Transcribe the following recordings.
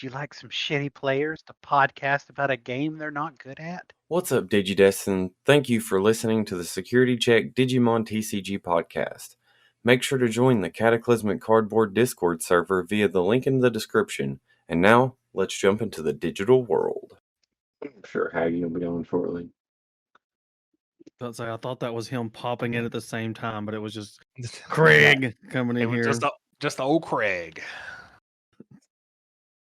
you like some shitty players to podcast about a game they're not good at? What's up, Digidesk, and thank you for listening to the Security Check Digimon TCG podcast. Make sure to join the Cataclysmic Cardboard Discord server via the link in the description. And now, let's jump into the digital world. I'm sure Haggy will be on shortly. I thought that was him popping in at the same time, but it was just Craig coming in here. Just old Craig.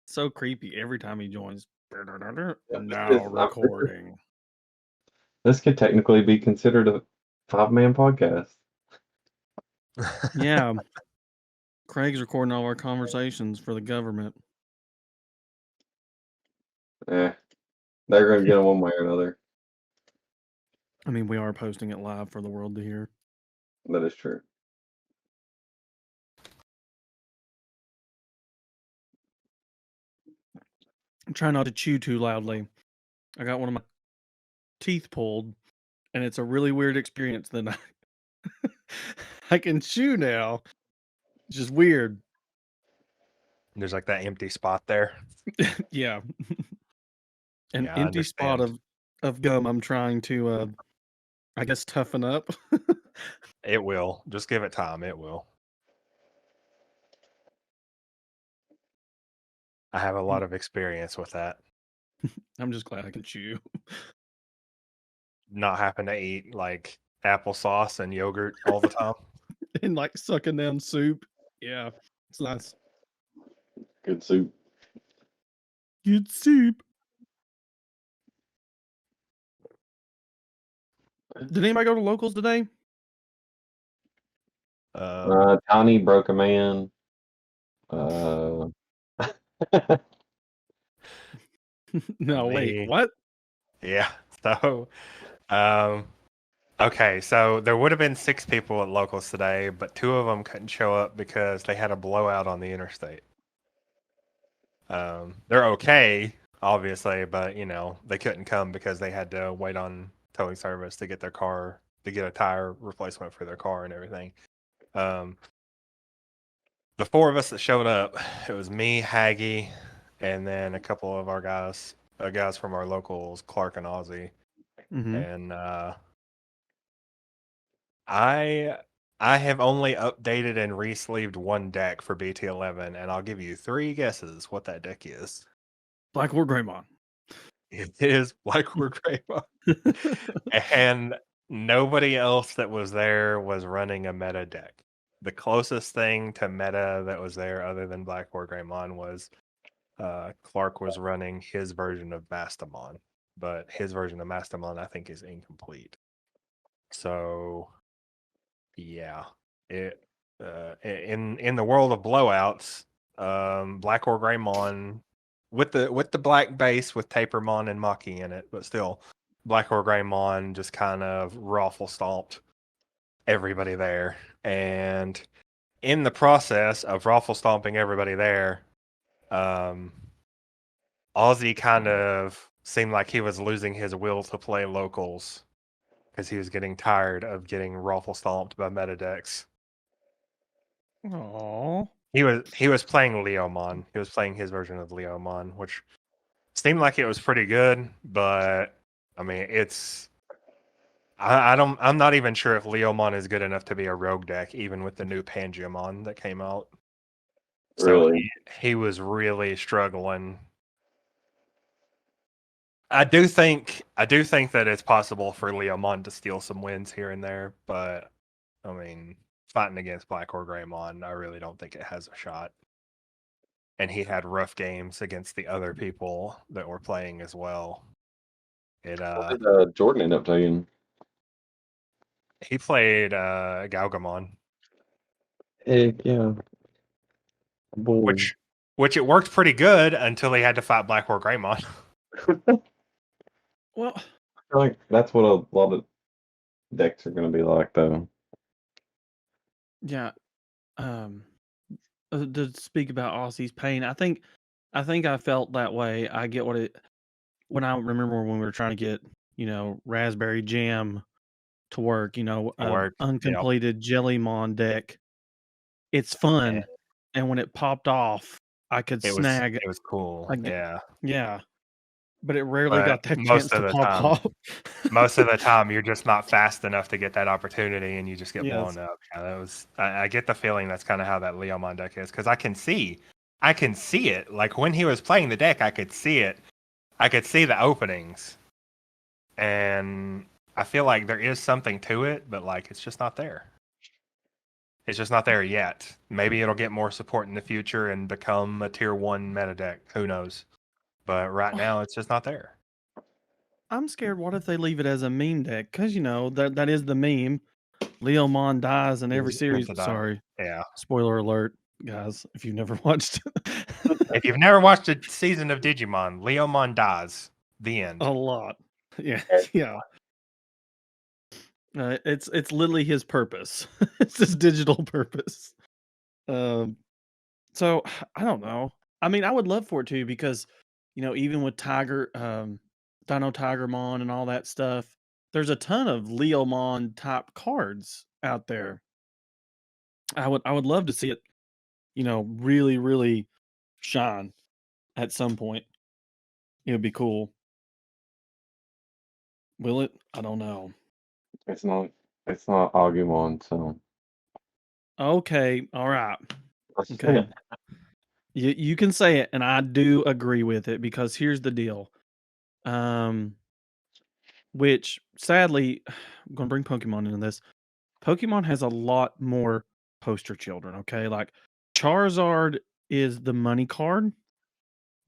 So creepy every time he joins. Yeah, Now recording. This could technically be considered a 5-man podcast. Yeah. Craig's recording all our conversations for the government. They're going to get them one way or another. I mean, we are posting it live for the world to hear. That is true. I'm trying not to chew too loudly. I got one of my teeth pulled, and it's a really weird experience. Then I can chew now. It's just weird. There's like that empty spot there. Yeah. An Yeah, I empty spot understand. of gum I'm trying to, I guess, toughen up. It will. Just give it time. It will. I have a lot of experience with that. I'm just glad I can chew. Not having to eat like applesauce and yogurt all the time. And like sucking down soup. Yeah, it's nice. Good soup. Good soup. Did anybody go to locals today? Tony broke a man. No, wait, what? Yeah. So, okay. So there would have been 6 people at locals today, but 2 of them couldn't show up because they had a blowout on the interstate. They're okay, obviously, but they couldn't come because they had to wait on towing service to get their car, to get a tire replacement for their car and everything. The 4 of us that showed up, it was me, Haggy, and then a couple of our guys from our locals, Clark and Ozzy. Mm-hmm. And I have only updated and re-sleeved 1 deck for BT11, and I'll give you 3 guesses what that deck is. Black War Greymon. It is Black War Greymon. And nobody else that was there was running a meta deck. The closest thing to meta that was there other than Black War Greymon was Clark was running his version of Mastamon. But his version of Mastamon, I think, is incomplete. So, yeah. In the world of blowouts, Black War Greymon with the black base with Tapermon and Mikey in it, but still, Black War Greymon just kind of raffle stomped everybody there. And in the process of raffle stomping everybody there, Ozzy kind of seemed like he was losing his will to play locals because he was getting tired of getting raffle stomped by meta decks. Aww. He was playing Leomon. He was playing his version of Leomon, which seemed like it was pretty good, but I mean, I'm not even sure if Leomon is good enough to be a rogue deck, even with the new Pangeamon that came out. Really? So he was really struggling. I do think that it's possible for Leomon to steal some wins here and there, but I mean, fighting against Black or Greymon, I really don't think it has a shot. And he had rough games against the other people that were playing as well. What did Jordan end up taking? He played Galgamon. Heck yeah. Boy. Which it worked pretty good until he had to fight Black or Greymon. Well, I feel like that's what a lot of decks are going to be like, though. yeah. To speak about Aussie's pain, I think I felt that way. I get when I remember when we were trying to get, Raspberry Jam to work, uncompleted Jellymon deck. It's fun. Yeah. And when it popped off, I could It was snag. it was cool. Yeah. Yeah. Yeah, but it rarely But got that chance most to of the pop time off. most of the time you're just not fast enough to get that opportunity and you just get Yes. blown up. Yeah, that was I get the feeling that's kind of how that Leomon deck is, because I can see it. Like when he was playing the deck, I could see it. I could see the openings. And I feel like there is something to it, but like it's just not there. It's just not there yet. Maybe it'll get more support in the future and become a tier 1 meta deck. Who knows? But right now it's just not there. I'm scared. What if they leave it as a meme deck? Because that is the meme. Leomon dies in every It's series. meant to die. Sorry, Yeah. spoiler alert, guys. If you've never watched, If you've never watched a season of Digimon, Leomon dies. The end. a lot. Yeah, yeah. It's literally his purpose. It's his digital purpose. So I don't know. I mean, I would love for it to, because even with Dino Tigermon and all that stuff, there's a ton of Leomon type cards out there. I would love to see it, really, really shine at some point. It would be cool. Will it? I don't know. It's not Agumon, so Okay, all right. Okay. You can say it, and I do agree with it, because here's the deal. Which sadly, I'm gonna bring Pokemon into this. Pokemon has a lot more poster children. Okay, like Charizard is the money card,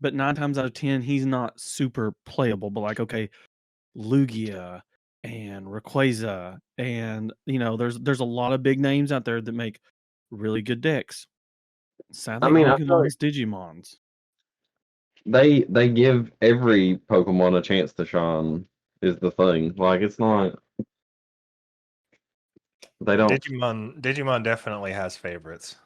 but 9 times out of 10, he's not super playable. But like, okay, Lugia and Rayquaza, and there's a lot of big names out there that make really good decks. Sadly, I feel like Agumon's Digimons. they give every Pokemon a chance to shine is the thing. Like it's not they don't Digimon definitely has favorites.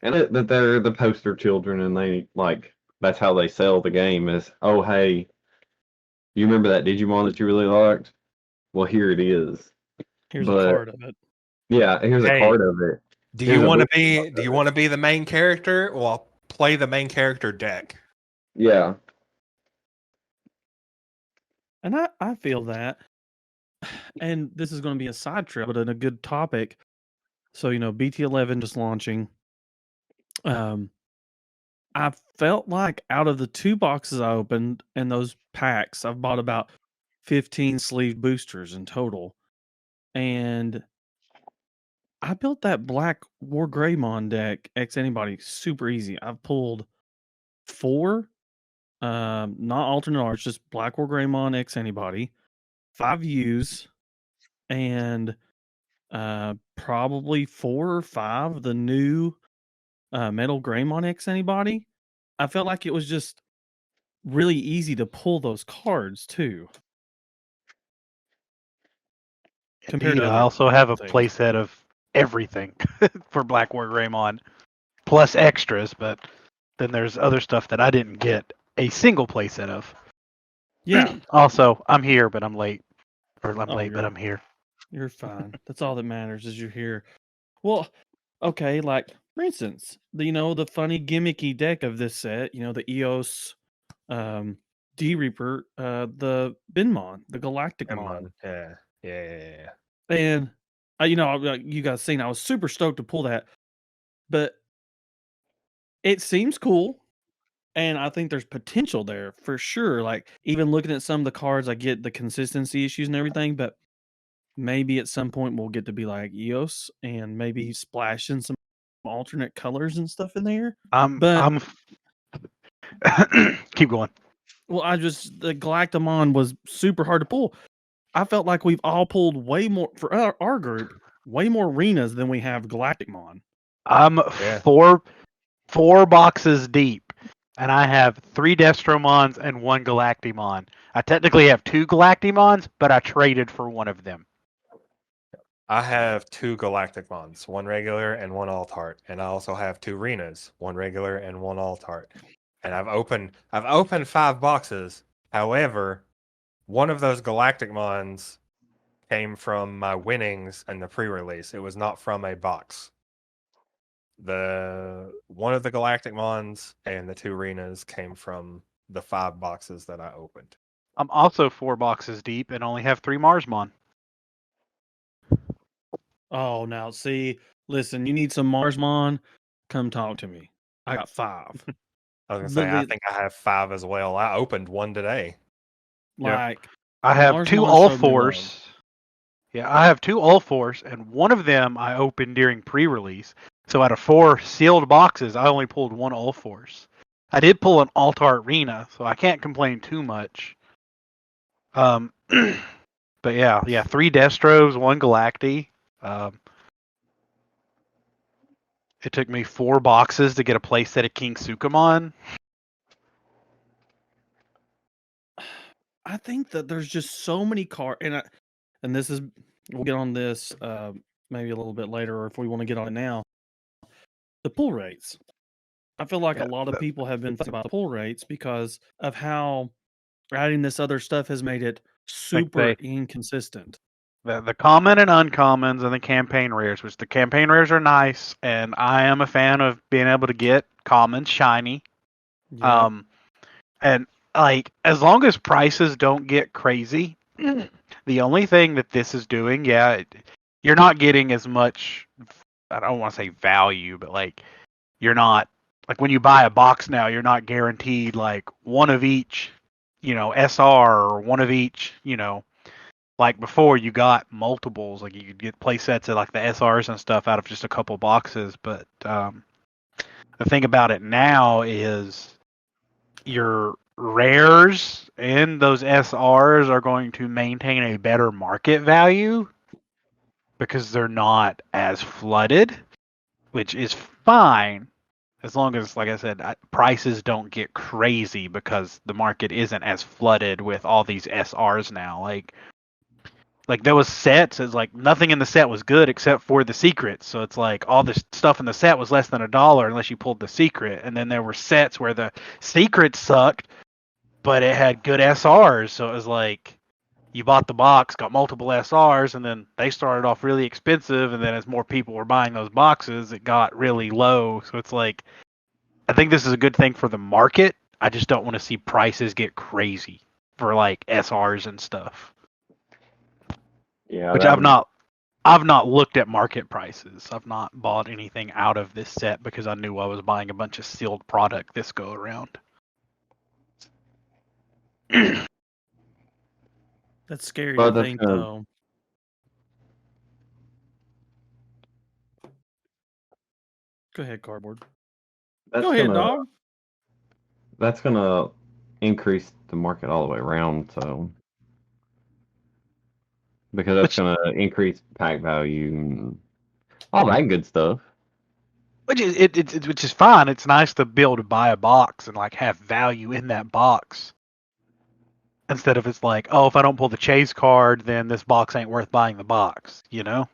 and that they're the poster children and they like that's how they sell the game is, oh hey, you remember that Digimon that you really liked? Well, here it is. Here's a But card of it. yeah, here's a Hey, card of it. Do Here's you a want to big be card do of you it. want to be the main character? Well, play the main character deck. Yeah. And I feel that. And this is going to be a side trip, but in a good topic. So, BT11 just launching. I felt like out of the 2 boxes I opened and those packs, I've bought about 15 sleeve boosters in total. And I built that Black War Greymon deck X Anybody super easy. I've pulled 4, not alternate arts, just Black War Greymon X Anybody, 5 U's, and probably 4 or 5 the new Metal Greymon X Anybody. I felt like it was just really easy to pull those cards too. Compared Indeed, to I other also have a things. playset of everything for Black War Greymon, plus extras, but then there's other stuff that I didn't get a single playset of. Yeah. Also, I'm here, but I'm late. Or I'm Oh, late, but I'm here. You're fine. That's all that matters is you're here. Well, okay, like for instance, the funny gimmicky deck of this set, the EOS D Reaper, the Binmon, the Galactic Mon. Yeah. And you guys seen, I was super stoked to pull that. But it seems cool. And I think there's potential there for sure. Like, even looking at some of the cards, I get the consistency issues and everything, but maybe at some point we'll get to be like EOS and maybe splash in some alternate colors and stuff in there. I'm keep going. Well, the Galactamon was super hard to pull. I felt like we've all pulled way more for our group, way more arenas than we have Galacticmon. I'm Yeah. four boxes deep, and I have 3 Destromons and 1 Galactimon. I technically have 2 Galactimons, but I traded for one of them. I have 2 Galacticmons, 1 regular and 1 alt-art, and I also have 2 Renas, 1 regular and 1 alt-art. And I've opened 5 boxes. However, one of those Galacticmons came from my winnings in the pre-release. It was not from a box. one of the Galactic Mons and the 2 Renas came from the 5 boxes that I opened. I'm also 4 boxes deep and only have 3 Marsmon. Oh, now see, listen, you need some Marsmon? Come talk to me. I got 5. I was gonna say, I Literally, think I have 5 as well. I opened one today. like I have 2 Marsmon All showed me love. Force. Yeah, I have 2 All Force, and one of them I opened during pre-release. So out of 4 sealed boxes, I only pulled 1 All Force. I did pull an Altar Arena, so I can't complain too much. But yeah, 3 Destros, 1 Galacti. It took me 4 boxes to get a playset of King Sukamon. I think that there's just so many cards, and this is, we'll get on this maybe a little bit later, or if we want to get on it now. The pull rates. I feel like a lot of people have been thinking about the pull rates because of how adding this other stuff has made it super inconsistent. The common and uncommons and the campaign rares, which the campaign rares are nice, and I am a fan of being able to get commons shiny. Yep. And like as long as prices don't get crazy, the only thing that this is doing, you're not getting as much. I don't want to say value, but like you're not like when you buy a box now, you're not guaranteed like one of each, SR or one of each, like before you got multiples, like you could get play sets of like the SRs and stuff out of just a couple boxes. But the thing about it now is your rares and those SRs are going to maintain a better market value because they're not as flooded, which is fine as long as, like I said, prices don't get crazy because the market isn't as flooded with all these SRs now. Like there was sets, it's like nothing in the set was good except for the secrets. So it's like all the stuff in the set was less than $1 unless you pulled the secret. And then there were sets where the secret sucked, but it had good SRs. So it was like you bought the box, got multiple SRs, and then they started off really expensive. And then as more people were buying those boxes, it got really low. So it's like, I think this is a good thing for the market. I just don't want to see prices get crazy for like SRs and stuff. Yeah, Which I've not looked at market prices. I've not bought anything out of this set because I knew I was buying a bunch of sealed product this go around. That's scary Well, to that's think, gonna- though. Go ahead, Cardboard. That's Go ahead, gonna dog. that's gonna increase the market all the way around. So because that's gonna increase pack value and all that good stuff. Which is fine. It's nice to be able to buy a box and like have value in that box. Instead of it's like, oh, if I don't pull the chase card, then this box ain't worth buying the box, Yeah.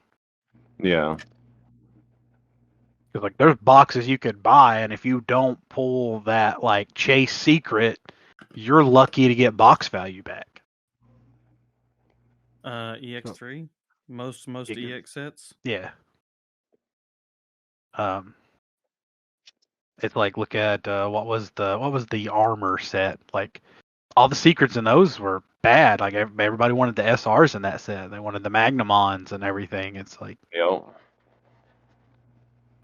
Because like there's boxes you could buy, and if you don't pull that like chase secret, you're lucky to get box value back. EX3, most EX sets. Yeah. It's like look at what was the armor set? Like all the secrets in those were bad. Like everybody wanted the SRs in that set. They wanted the Magnamons and everything. It's like, Yep.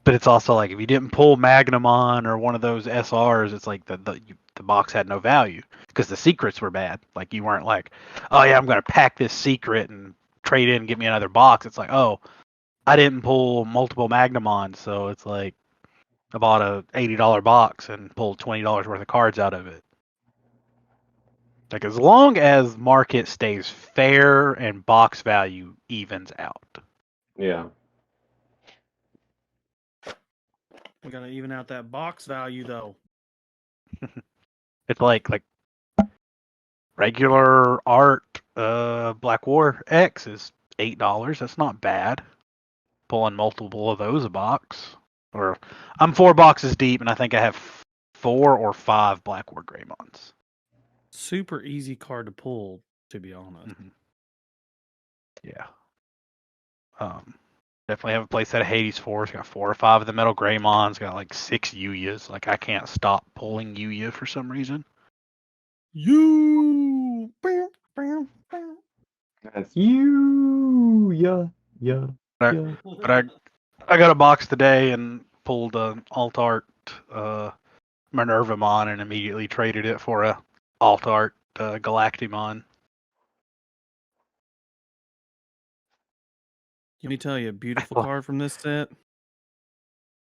but it's also like if you didn't pull Magnamon or one of those SRs, it's like the box had no value because the secrets were bad. Like you weren't like, oh yeah, I'm gonna pack this secret and trade in and get me another box. It's like, oh, I didn't pull multiple Magnamons, so it's like I bought a $80 box and pulled $20 worth of cards out of it. Like as long as market stays fair and box value evens out. Yeah. We gotta even out that box value, though. It's like regular art Black War X is $8. That's not bad. Pulling multiple of those a box. Or I'm 4 boxes deep and I think I have 4 or 5 Black War Greymons. Super easy card to pull, to be honest. Mm-hmm. Yeah. Definitely have a playset of Hades 4. It's got 4 or 5 of the Metal Greymons. It's got like 6 Yuyas. Like, I can't stop pulling Yuya for some reason. You. That's you. Yeah. But I got a box today and pulled an alt art Minervamon and immediately traded it for a alt art Galactimon. Let me tell you, a beautiful card from this set.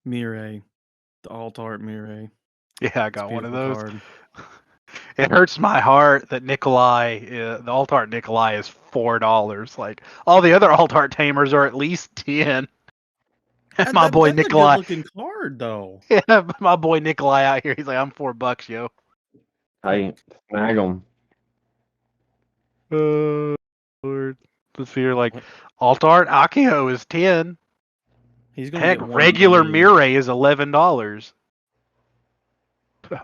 Mirai, the alt art Mirai. Yeah, I It's a got one of beautiful those. card. It hurts my heart that Nikolai, the alt art Nikolai, is $4. Like, all the other alt art tamers are at least 10. My boy That's Nikolai, a good looking card, though. yeah, my boy Nikolai out here, he's like, I'm $4, yo. Hey, snag them. Lord. Let's see here, like, alt art Akio is 10. He's gonna Heck, get one regular from me. Mirai is $11.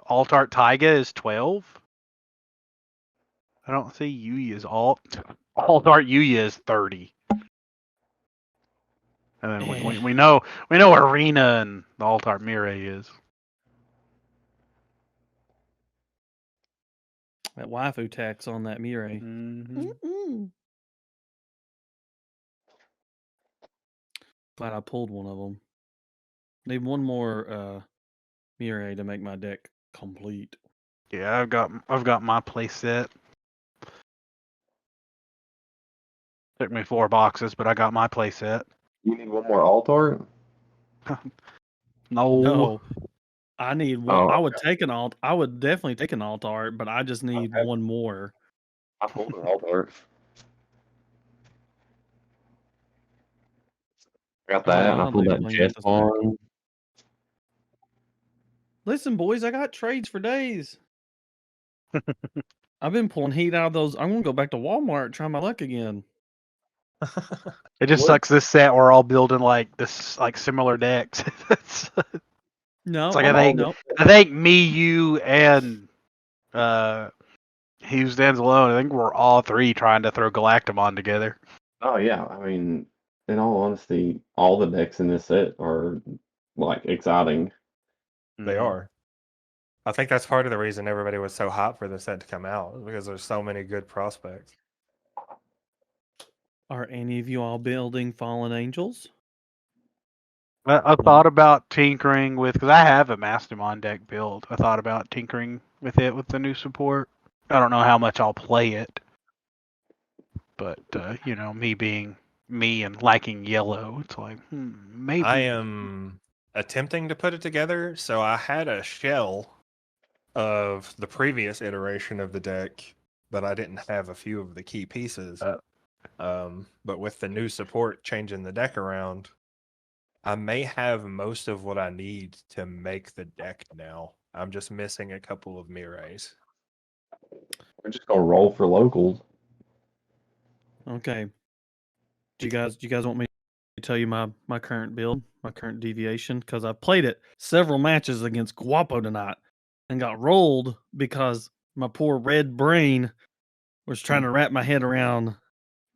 Alt art Taiga is 12. I don't see Yuya is alt art Yuya is 30. And then we know Arena and the alt art Mirai is. That waifu tax on that Mirai. Mm-hmm. Glad I pulled one of them. Need one more Mirai to make my deck complete. Yeah, I've got my play set. Took me 4 boxes, but I got my play set. You need one more alt art? No. I need one. Oh, I would take an alt. I would definitely take an alt art, but I just need Okay. one more. I pulled an alt art. Got that, and I I'll pulled do that playing with Jet this deck. on. Listen, boys, I got trades for days. I've been pulling heat out of those. I'm gonna go back to Walmart, try my luck again. It just What? sucks this set we're all building like this like similar decks. It's No, like I think me, you, and Hugh stands alone. I think we're all 3 trying to throw Galactimon together. Oh yeah, I mean, in all honesty, all the decks in this set are like exciting. They are. I think that's part of the reason everybody was so hot for the set to come out, because there's so many good prospects. Are any of you all building Fallen Angels? I thought about tinkering with, because I have a Mastamon deck built. I thought about tinkering with it with the new support. I don't know how much I'll play it, but you know, me being me and liking yellow, it's like maybe. I am attempting to put it together, so I had a shell of the previous iteration of the deck, but I didn't have a few of the key pieces. But with the new support changing the deck around, I may have most of what I need to make the deck now. I'm just missing a couple of Mirais. We're just gonna roll for locals. Okay. Do you guys want me to tell you my current build, my current deviation? Because I played it several matches against Guapo tonight and got rolled because my poor red brain was trying to wrap my head around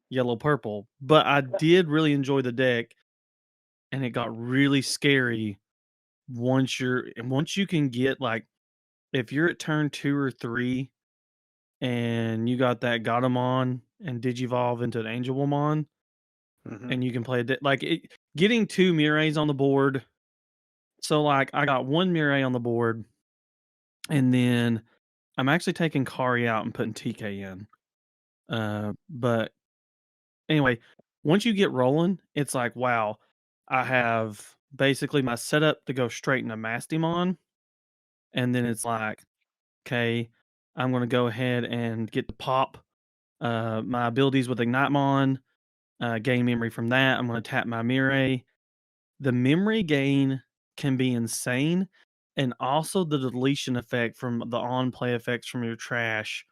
yellow purple. But I did really enjoy the deck, and it got really scary once you can get, like, if you're at turn 2 or 3 and you got that Gatomon and Digivolve into an Angelwomon, and you can play getting 2 Mirais on the board. So, like, I got 1 Mirai on the board, and then I'm actually taking Kari out and putting TK in. But anyway, once you get rolling, it's like, wow, I have basically my setup to go straight into Mastimon, and then it's like, okay, I'm going to go ahead and get to pop my abilities with Ignitemon, gain memory from that. I'm going to tap my Mirai. The memory gain can be insane, and also the deletion effect from the on-play effects from your trash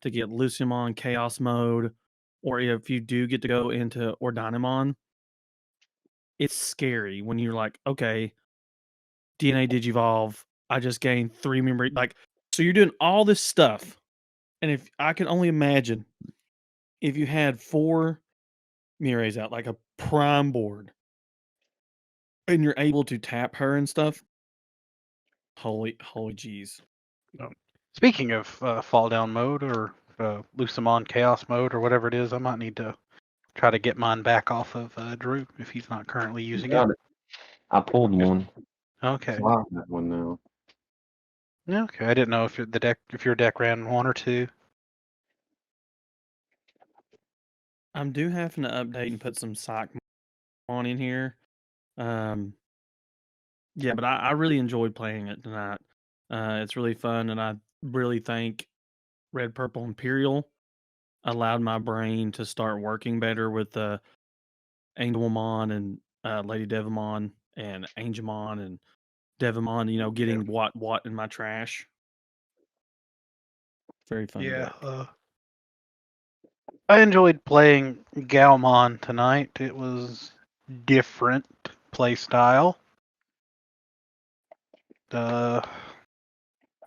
to get Lucimon Chaos Mode, or if you do get to go into Ordinamon, it's scary when you're like, okay, DNA Digivolve, I just gained 3 memory. Like, so you're doing all this stuff, and if I can only imagine if you had 4 Mirais out, like a prime board, and you're able to tap her and stuff. Holy jeez. Speaking of fall down mode or Lucamon chaos mode or whatever it is, I might need to try to get mine back off of Drew if he's not currently using it. Got it. I pulled one. Okay. So I have that one now. Okay, I didn't know if your deck ran 1 or 2. I'm due having to update and put some sock on in here. Yeah, but I really enjoyed playing it tonight. It's really fun, and I really think Red Purple Imperial allowed my brain to start working better with the Angelmon and Lady Devamon and Angemon and Devamon. You know, getting what in my trash. Very fun deck. I enjoyed playing Galmon tonight. It was different play style. I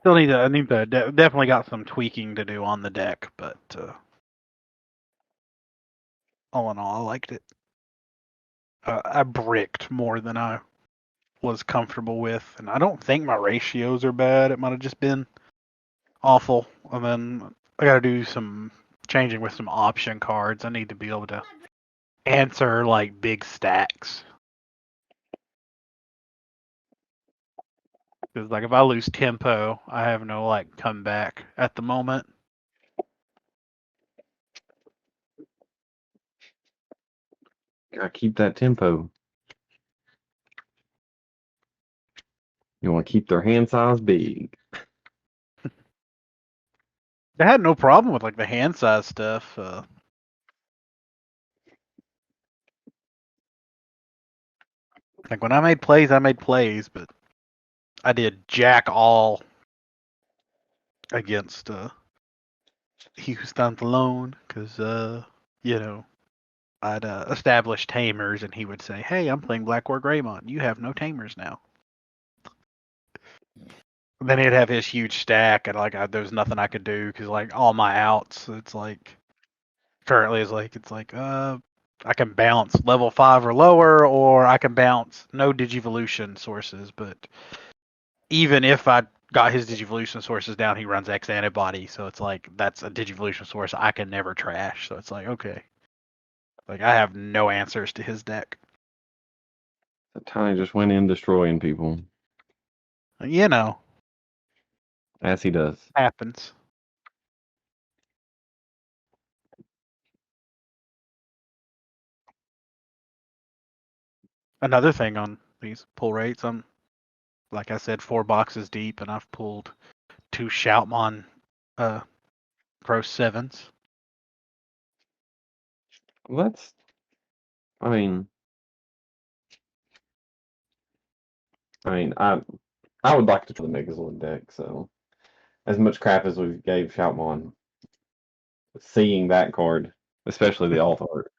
need to definitely got some tweaking to do on the deck, but all in all, I liked it. I bricked more than I was comfortable with, and I don't think my ratios are bad. It might have just been awful. And then I got to do some changing with some option cards. I need to be able to answer like big stacks. Because like if I lose tempo, I have no like comeback at the moment. Gotta keep that tempo. You want to keep their hand size big. I had no problem with like the hand size stuff. Like when I made plays, but I did jack all against he who stands alone because you know I'd establish tamers and he would say, "Hey, I'm playing Black War Greymon. You have no tamers now." Then he'd have his huge stack and like there was nothing I could do because like all my outs, it's like currently it's like I can bounce level 5 or lower, or I can bounce no Digivolution sources. But even if I got his Digivolution sources down, he runs X antibody, so it's like that's a Digivolution source I can never trash. So it's like okay, like I have no answers to his deck. The Tiny just went in destroying people, You know, as he does. happens. Another thing on these pull rates, I'm like I said, 4 boxes deep, and I've pulled 2 Shoutmon Gross 7s. Well, I mean, I would like to try the Megazord deck. So, as much crap as we gave Shoutmon, seeing that card, especially the alt art,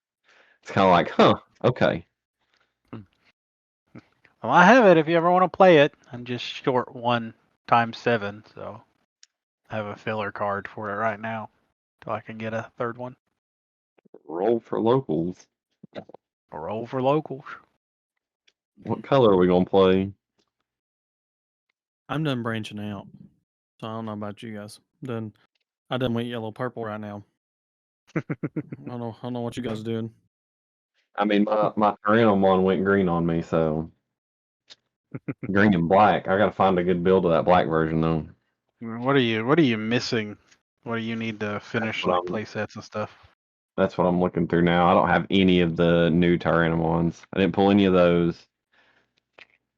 it's kind of like, huh, okay. Well, I have it if you ever want to play it. I'm just short 1 times 7, so I have a filler card for it right now till I can get a third one. Roll for locals. Or roll for locals. What color are we gonna play? I'm done branching out, so I don't know about you guys. I done went yellow purple right now. I don't know what you guys are doing. I mean, my Tyrannomon went green on me, so green and black. I gotta find a good build of that black version though. What are you missing? What do you need to finish what like I'm- play sets and stuff? That's what I'm looking through now. I don't have any of the new Tyrannomons. I didn't pull any of those.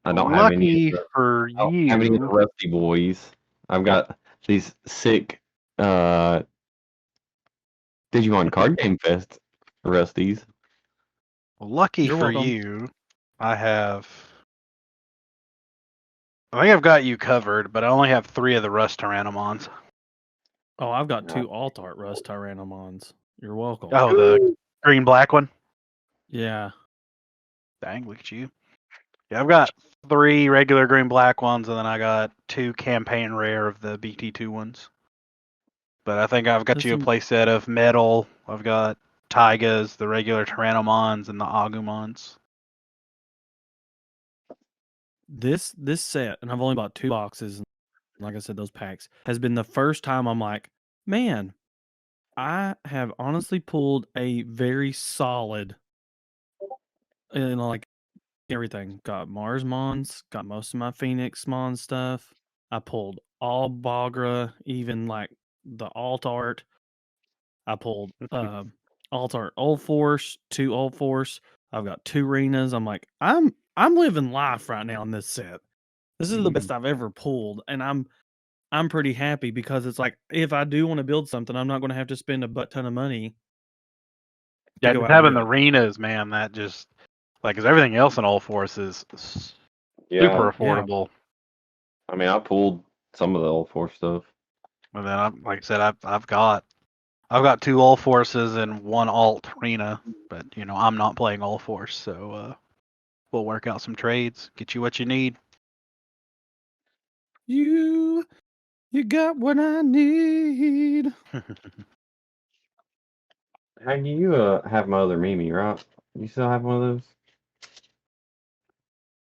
I don't have any. Lucky for I don't have any of the you. Rusty Boys. I've got these sick Digimon Card Game Fest Rusties. Lucky You're for welcome. you, I think I've got you covered, but I only have 3 of the Rust Tyrannomons. Oh, I've got 2 alt art Rust Tyrannomons. You're welcome. Oh, the green black one. Yeah. Dang, look at you. Yeah, I've got 3 regular green black ones, and then I got 2 campaign rare of the BT2 ones. But I think I've got There's you a some- playset of metal. I've got Taigas, the regular Tyrannomons, and the Agumons. this set, and I've only bought 2 boxes, and like I said, those packs, has been the first time I'm like, man, I have honestly pulled a very solid, like everything. Got Mars Mons, got most of my Phoenix Mon stuff. I pulled all Bagra, even like the alt art. I pulled alt art Old Force, 2 Old Force. I've got 2 arenas. I'm like, I'm living life right now in this set. This is the best I've ever pulled, and I'm pretty happy because it's like if I do want to build something, I'm not going to have to spend a butt ton of money to Yeah, go just out and having do the it. arenas, man, that just like, because everything else in All Force is Yeah. super Yeah. affordable. I mean, I pulled some of the old four stuff. And then, like I said, I've got 2 All Forces and 1 alt arena, but I'm not playing All Force, so we'll work out some trades, get you what you need. You got what I need. Hey, you have my other Mimi, right? You still have one of those?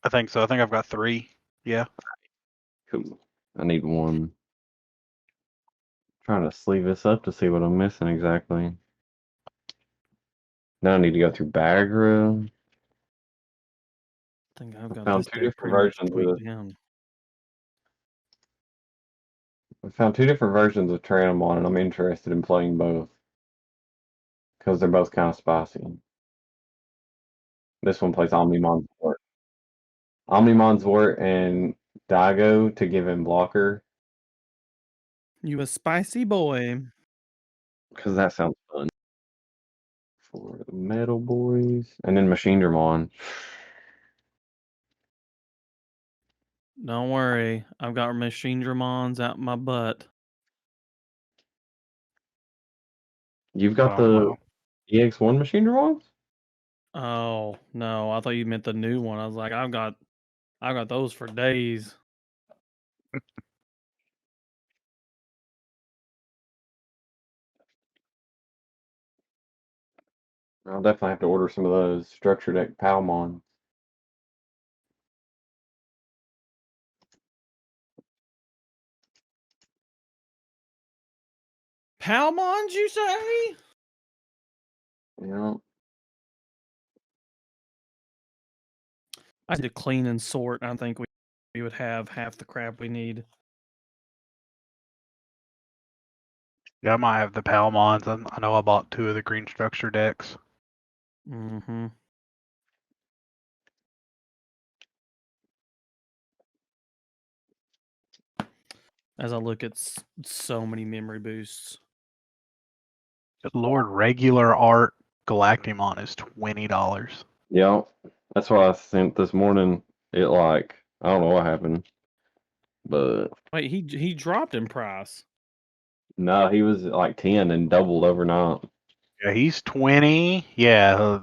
I think so. I think I've got 3. Yeah. Cool. I need one. Trying to sleeve this up to see what I'm missing exactly. Now I need to go through Bagra. I think I've got found this two deck different pretty much versions tweaked of. down. I found 2 different versions of Tyrannomon, and I'm interested in playing both because they're both kind of spicy. This one plays Omnimon's Wart and Daigo to give him blocker You a spicy boy. because that sounds fun. For the Metal Boys, and then Machine Dramon. Don't worry, I've got Machine Dramons out my butt. You've got Oh, the wow. EX1 Machine Dramons? Oh no, I thought you meant the new one. I was like, I've got those for days. I'll definitely have to order some of those structure deck Palmon. Palmons, you say? Yeah. I need to clean and sort. I think we would have half the crap we need. Yeah, I might have the Palmons. I know I bought 2 of the green structure decks. Mm-hmm. As I look at so many memory boosts. Good Lord, regular art Galactimon is $20. Yeah. That's why I sent this morning. I don't know what happened. But Wait, he dropped in price. no, he was like 10 and doubled overnight. Yeah, he's 20. Yeah,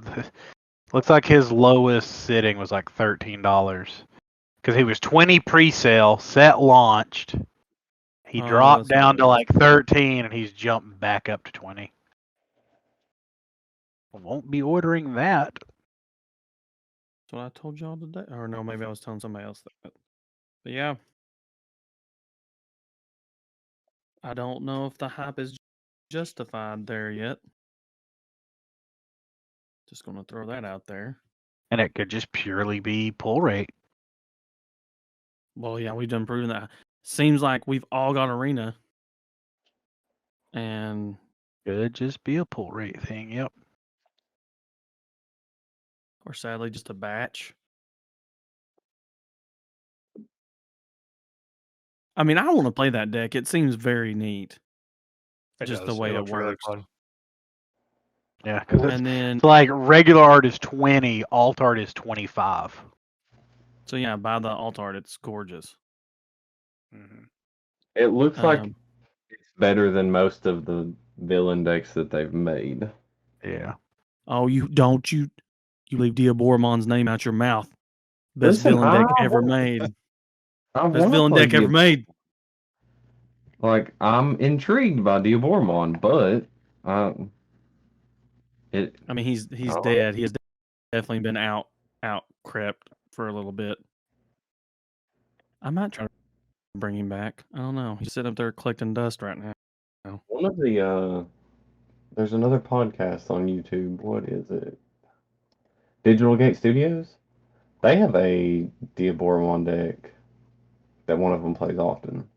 looks like his lowest sitting was like $13 because he was 20 pre-sale, set launched. He Oh, dropped that's what down it to was. like 13, and he's jumped back up to 20. I won't be ordering that. That's what I told y'all today. Or no, maybe I was telling somebody else that. But yeah. I don't know if the hype is justified there yet. Just going to throw that out there. And it could just purely be pull rate. Well, yeah, we've done proven that. Seems like we've all got arena. And Could just be a pull rate thing, yep. or sadly just a batch. I mean, I want to play that deck. It seems very neat. It Just does. the way it looks really works. fun. Yeah, because And then it's like regular art is 20, alt art is 25. so yeah, buy the alt art. It's gorgeous. Mm-hmm. It looks like it's better than most of the villain decks that they've made. Yeah. Oh, you leave Diaboromon's name out your mouth. Best Listen, villain deck ever made. I Best want to villain play deck ever made. Like, I'm intrigued by Diaboromon, but I mean, he's Oh. dead. He has definitely been out crept for a little bit. I might try to bring him back. I don't know. He's sitting up there collecting dust right now. One of the there's another podcast on YouTube. What is it? Digital Gate Studios. They have a Diaboromon deck that one of them plays often.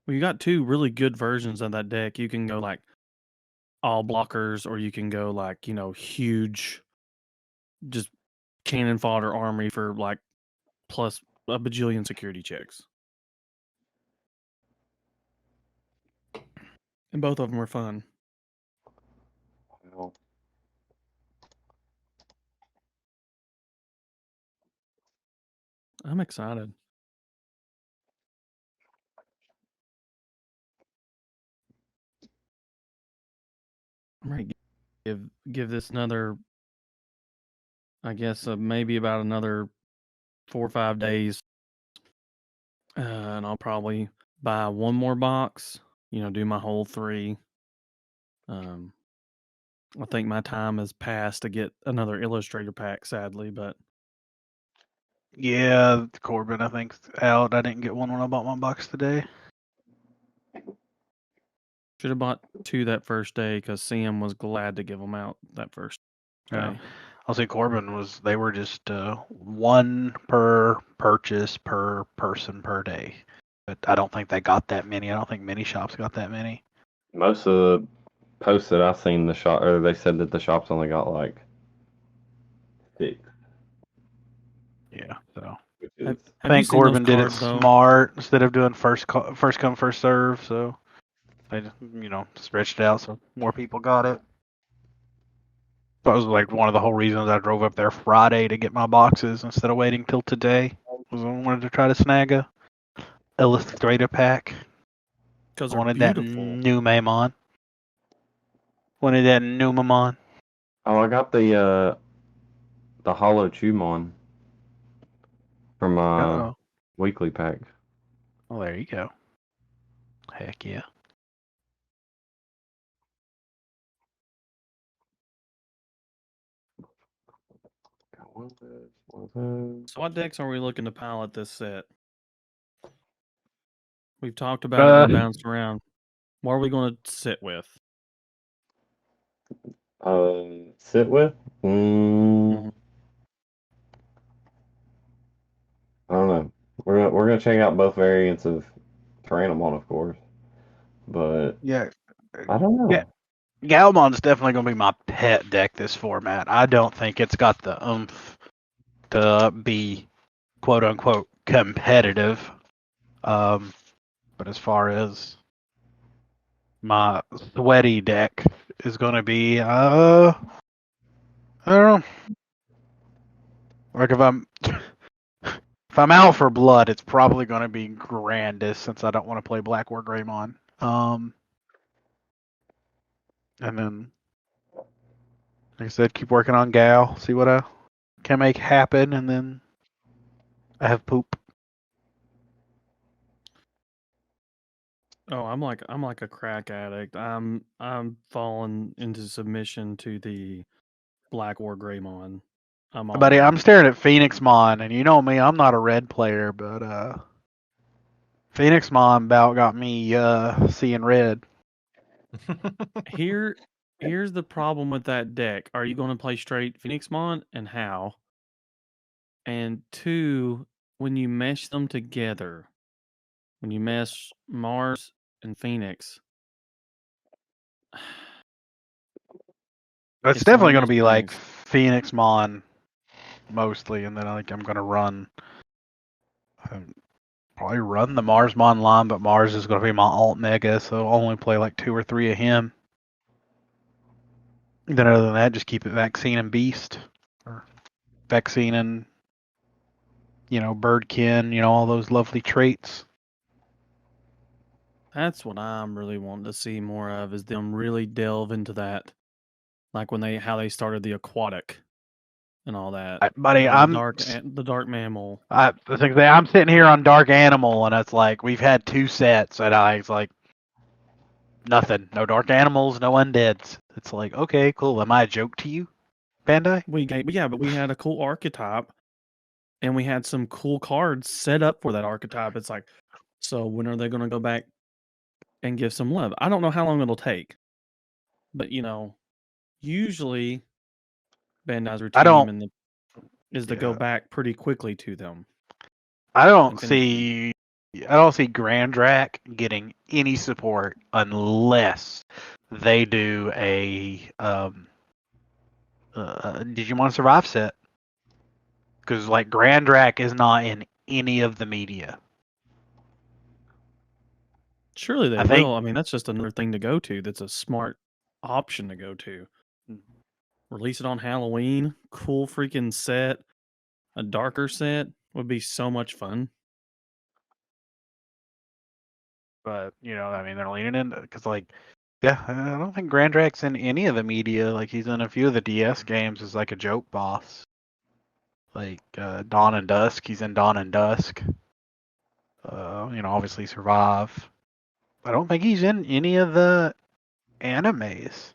Well, you got two really good versions of that deck. You can go like all blockers, or you can go like, huge, just cannon fodder army for like plus a bajillion security checks. And both of them are fun. Well, I'm excited. I'm ready to give this another, I guess, maybe about another 4 or 5 days. And I'll probably buy one more box, do my whole 3. I think my time has passed to get another illustrator pack, sadly, but Yeah, Corbin, I think, out. I didn't get one when I bought my box today. should have bought 2 that first day because Sam was glad to give them out that first day. Yeah. I'll say Corbin they were just 1 per purchase per person per day. But I don't think they got that many. I don't think many shops got that many. most of the posts that I've seen, the shop, or they said that the shops only got like 6. Yeah, so Which Have, is, I have you think seen those Corbin did it cards, though? smart instead of doing first come first serve. So they stretched it out so more people got it. That was like one of the whole reasons I drove up there Friday to get my boxes instead of waiting till today. Was I wanted to try to snag a illustrator pack. Because I they're wanted beautiful. that new Maimon. Wanted that new Maimon. oh, I got the Hollow Chumon from Uh-oh. weekly pack. Well, there you go. Heck yeah. Got one of those, one of those. So what decks are we looking to pilot this set? We've talked about it. We bounced around. What are we going to sit with? Sit with? Mhm. I don't know. We're gonna check out both variants of Tyrannomon, of course, but Yeah. I don't know. Yeah. Galmon's definitely going to be my pet deck this format. I don't think it's got the oomph to be quote unquote competitive. But as far as my sweaty deck is going to be, I don't know. Like if I'm out for blood, it's probably going to be Grandis since I don't want to play Black War Greymon. And then, like I said, keep working on Gal, see what I can make happen, and then I have poop. Oh, I'm like a crack addict. I'm falling into submission to the Black War Greymon. I'm all Buddy, I'm in. staring at Phoenix Mon, and you know me, I'm not a red player, but Phoenix Mon about got me seeing red. Here's the problem with that deck. Are you going to play straight Phoenixmon, and how? And 2, when you mesh them together, when you mesh Mars and Phoenix, It's it's one definitely of going to those be like things. Phoenix Mon mostly, and then I think I'm going to probably run the Mars Mon line, but Mars is going to be my alt mega, so I'll only play like 2 or 3 of him. Then other than that, just keep it Vaccine and Beast, or Vaccine and Birdkin, all those lovely traits. That's what I'm really wanting to see more of, is them really delve into that, like how they started the aquatic and all that. Buddy, The dark mammal. I think I'm sitting here on Dark Animal, and it's like we've had 2 sets, and it's like nothing, no Dark Animals, no Undeads. It's like, okay, cool. Am I a joke to you, Bandai? But we had a cool archetype, and we had some cool cards set up for that archetype. It's like, so when are they going to go back and give some love? I don't know how long it'll take, but usually Bandai's routine is to go back pretty quickly to them. I don't see Grand Drac getting any support unless they do a Digimon Survive set. Because like Grand Drac is not in any of the media. Surely they will. I mean, that's just another thing to go to. That's a smart option to go to. Release it on Halloween. Cool freaking set. A darker set would be so much fun. But, I mean, they're leaning in because, like, yeah, I don't think Grand Drac's in any of the media. Like, he's in a few of the DS games as, like, a joke boss. Like, Dawn and Dusk. He's in Dawn and Dusk. Obviously Survive. I don't think he's in any of the animes.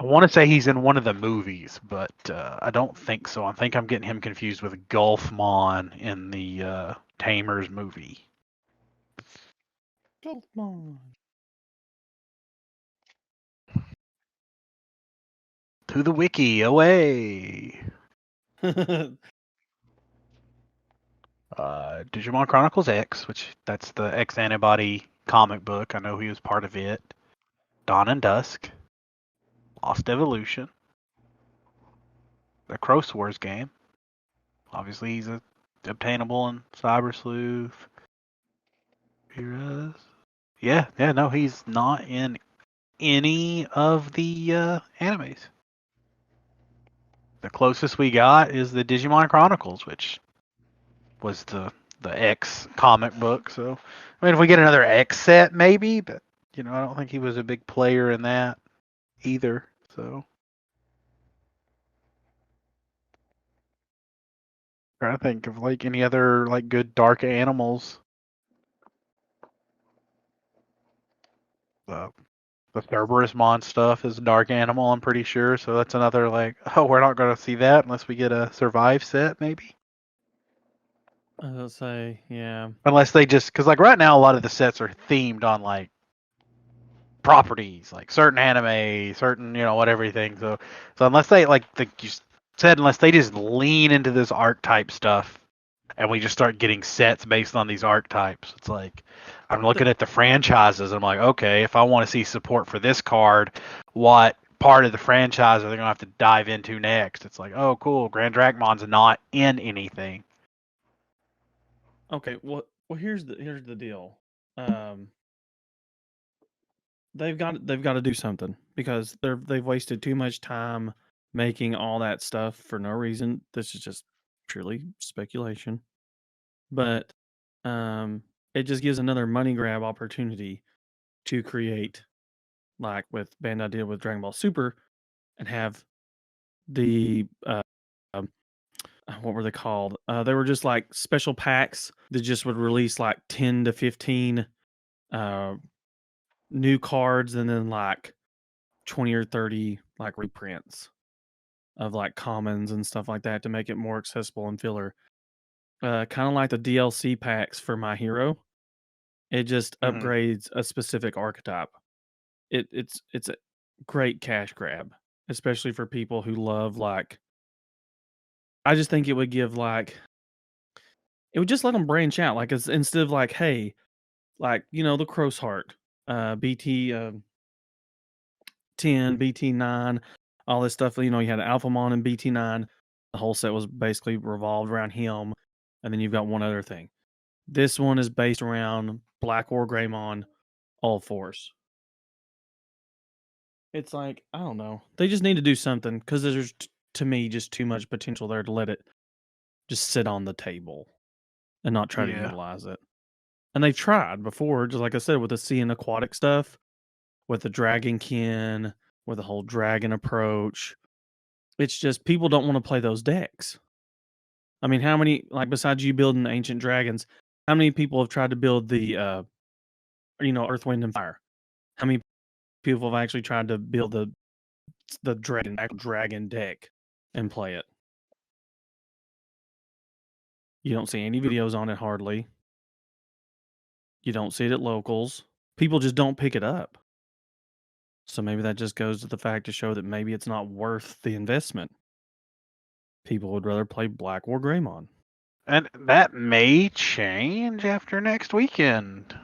I want to say he's in one of the movies, but I don't think so. I think I'm getting him confused with Golfmon in the Tamers movie. Golfmon. To the wiki, away! Digimon Chronicles X, which that's the X Antibody comic book. I know he was part of it. Dawn and Dusk. Lost Evolution. The Crow Wars game. Obviously, he's obtainable in Cyber Sleuth. Heroes. Yeah, no, he's not in any of the animes. The closest we got is the Digimon Chronicles, which was the X comic book. So, I mean, if we get another X set, maybe, but I don't think he was a big player in that either. So, trying to think of like any other like good dark animals. The Cerberusmon stuff is a dark animal, I'm pretty sure. So that's another like, oh, we're not going to see that unless we get a Survive set, maybe. I'll say, yeah. Unless they just, because like right now, a lot of the sets are themed on like properties, like certain anime, certain everything. So unless they you said, unless they just lean into this archetype stuff, and we just start getting sets based on these archetypes, it's like I'm looking at the franchises. I'm like, okay, if I want to see support for this card, what part of the franchise are they gonna have to dive into next? It's like, oh, cool, Grand Dracmon's not in anything. Okay, well here's the deal. They've got to do something because they've wasted too much time making all that stuff for no reason. This is just purely speculation. But it just gives another money grab opportunity to create, like with Bandai did with Dragon Ball Super, and have the what were they called? They were just like special packs that just would release like 10 to 15 new cards, and then like 20 or 30 like reprints of like commons and stuff like that to make it more accessible and filler. Kind of like the DLC packs for My Hero. It just upgrades a specific archetype. It's a great cash grab, especially for people who love like. I just think it would give like. It would just let them branch out, like instead of like, hey, like the Crow's Heart, BT 10, BT 9, all this stuff. You had Alphamon and BT 9. The whole set was basically revolved around him, and then you've got one other thing. This one is based around Black or Greymon, all force. It's like, I don't know. They just need to do something because there's, to me, just too much potential there to let it just sit on the table and not try to utilize it. And they've tried before, just like I said, with the sea and aquatic stuff, with the Dragonkin, with the whole dragon approach. It's just people don't want to play those decks. I mean, how many, like, besides you building Ancient Dragons, how many people have tried to build the, Earth, Wind, and Fire? How many people have actually tried to build the the dragon deck and play it. You don't see any videos on it hardly. You don't see it at locals. People just don't pick it up. So maybe that just goes to the fact to show that maybe it's not worth the investment. People would rather play Black War Greymon. And that may change after next weekend.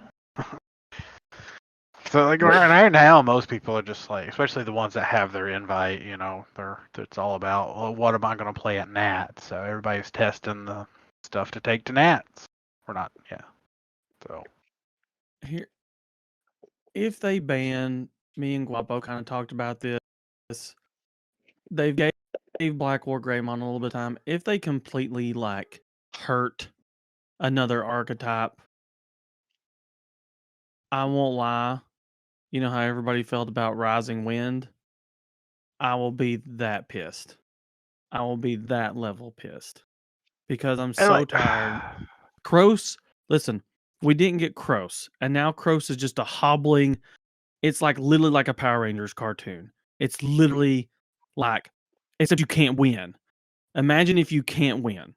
So like right now, most people are just like, especially the ones that have their invite, it's all about, well, what am I going to play at Nats? So everybody's testing the stuff to take to Nats. Or not, yeah. So here, if they ban, me and Guapo kind of talked about this. They gave Black War Greymon a little bit of time. If they completely like hurt another archetype, I won't lie. You know how everybody felt about Rising Wind? I will be that pissed. I will be that level pissed. Because I'm so tired. Kroos, listen, we didn't get Kroos. And now Kroos is just a hobbling. It's like literally like a Power Rangers cartoon. It's literally like, except you can't win. Imagine if you can't win.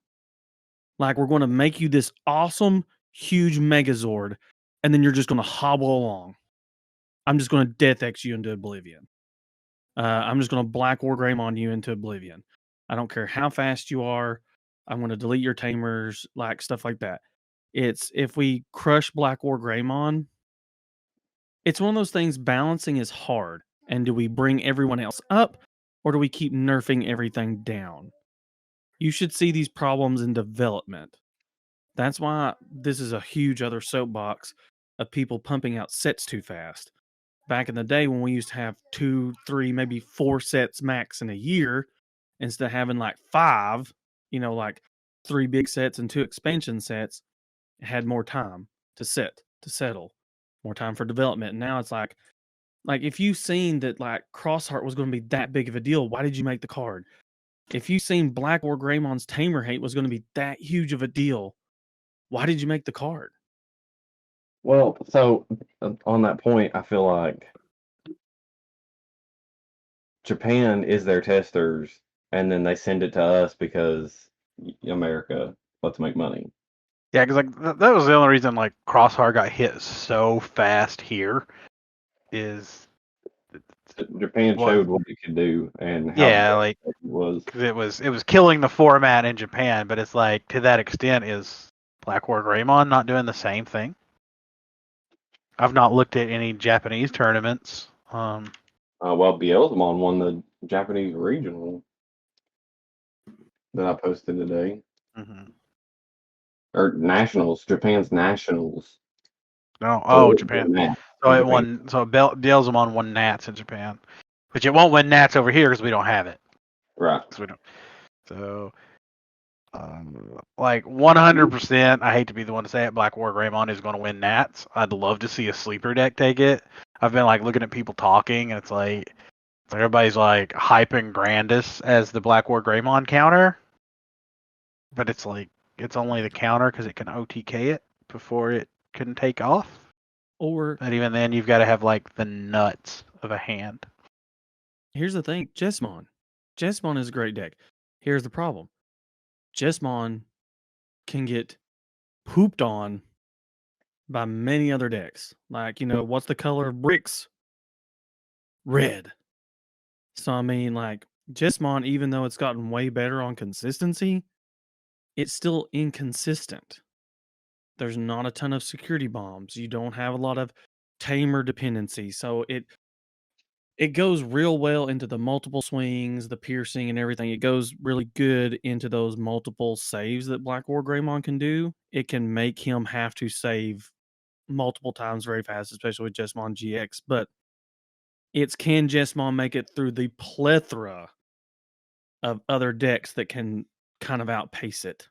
Like, we're going to make you this awesome, huge Megazord, and then you're just going to hobble along. I'm just going to Death X you into oblivion. I'm just going to Black War Greymon you into oblivion. I don't care how fast you are. I'm going to delete your tamers, like stuff like that. It's if we crush Black War Greymon, it's one of those things. Balancing is hard. And do we bring everyone else up, or do we keep nerfing everything down? You should see these problems in development. That's why this is a huge other soapbox of people pumping out sets too fast. Back in the day when we used to have 2, 3, maybe 4 sets max in a year, instead of having like 5, like 3 big sets and 2 expansion sets, it had more time to settle, more time for development. And now it's like if you've seen that like Crossheart was going to be that big of a deal, why did you make the card? If you've seen Black War Greymon's Tamer Hate was going to be that huge of a deal, why did you make the card? Well, so on that point, I feel like Japan is their testers, and then they send it to us because America, let's make money. yeah, because like that was the only reason like Crosshair got hit so fast here. Is Japan showed what it could do and how like it was. Cause it was killing the format in Japan, but it's like to that extent is Black War Greymon not doing the same thing? I've not looked at any Japanese tournaments. Well, Beelzemon won the Japanese regional that I posted today. Mm-hmm. Or nationals, Japan's nationals. No, Japan. So it won. So Beelzemon won Nats in Japan, which it won't win Nats over here because we don't have it. Right. We don't. So, like 100%. I hate to be the one to say it. Black War Greymon is going to win Nats. I'd love to see a sleeper deck take it. I've been like looking at people talking, and it's like everybody's like hyping Grandis as the Black War Greymon counter, but it's like it's only the counter because it can OTK it before it can take off. But even then, you've got to have like the nuts of a hand. Here's the thing, Jesmon. Jesmon is a great deck. Here's the problem. Jesmon can get pooped on by many other decks. Like, what's the color of bricks? Red. So, I mean, like, Jesmon, even though it's gotten way better on consistency, it's still inconsistent. There's not a ton of security bombs. You don't have a lot of tamer dependency. So it goes real well into the multiple swings, the piercing and everything. It goes really good into those multiple saves that Black War Greymon can do. It can make him have to save multiple times very fast, especially with Jesmon GX. But can Jesmon make it through the plethora of other decks that can kind of outpace it?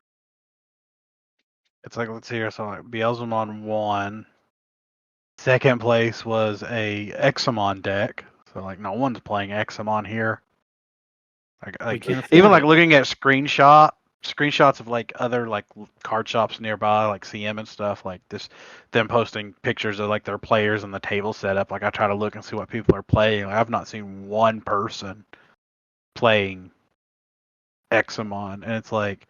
It's like, let's see here. So like Beelzemon won. Second place was a Examon deck. So like no one's playing Examon here. Like even like looking at screenshot screenshots of like other like card shops nearby, like CM and stuff, like this, them posting pictures of like their players and the table setup. Like I try to look and see what people are playing. Like, I've not seen one person playing Examon, and it's like,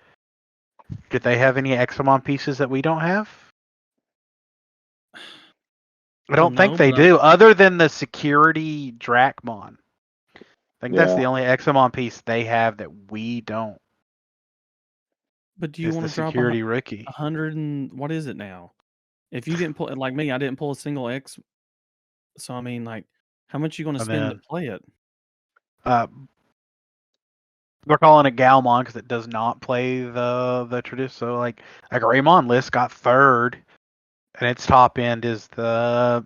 did they have any Examon pieces that we don't have? I don't think No, they but do, other than the security Drachmon. I think that's Yeah. the only Examon piece they have that we don't. but do you Is want the to drop security rookie? 100 and what is it now? If you didn't pull like me, I didn't pull a single X. So I mean, like, how much you going to And spend to then play it? we're calling it Galmon because it does not play the tradition. So like a Greymon list got third, and its top end is the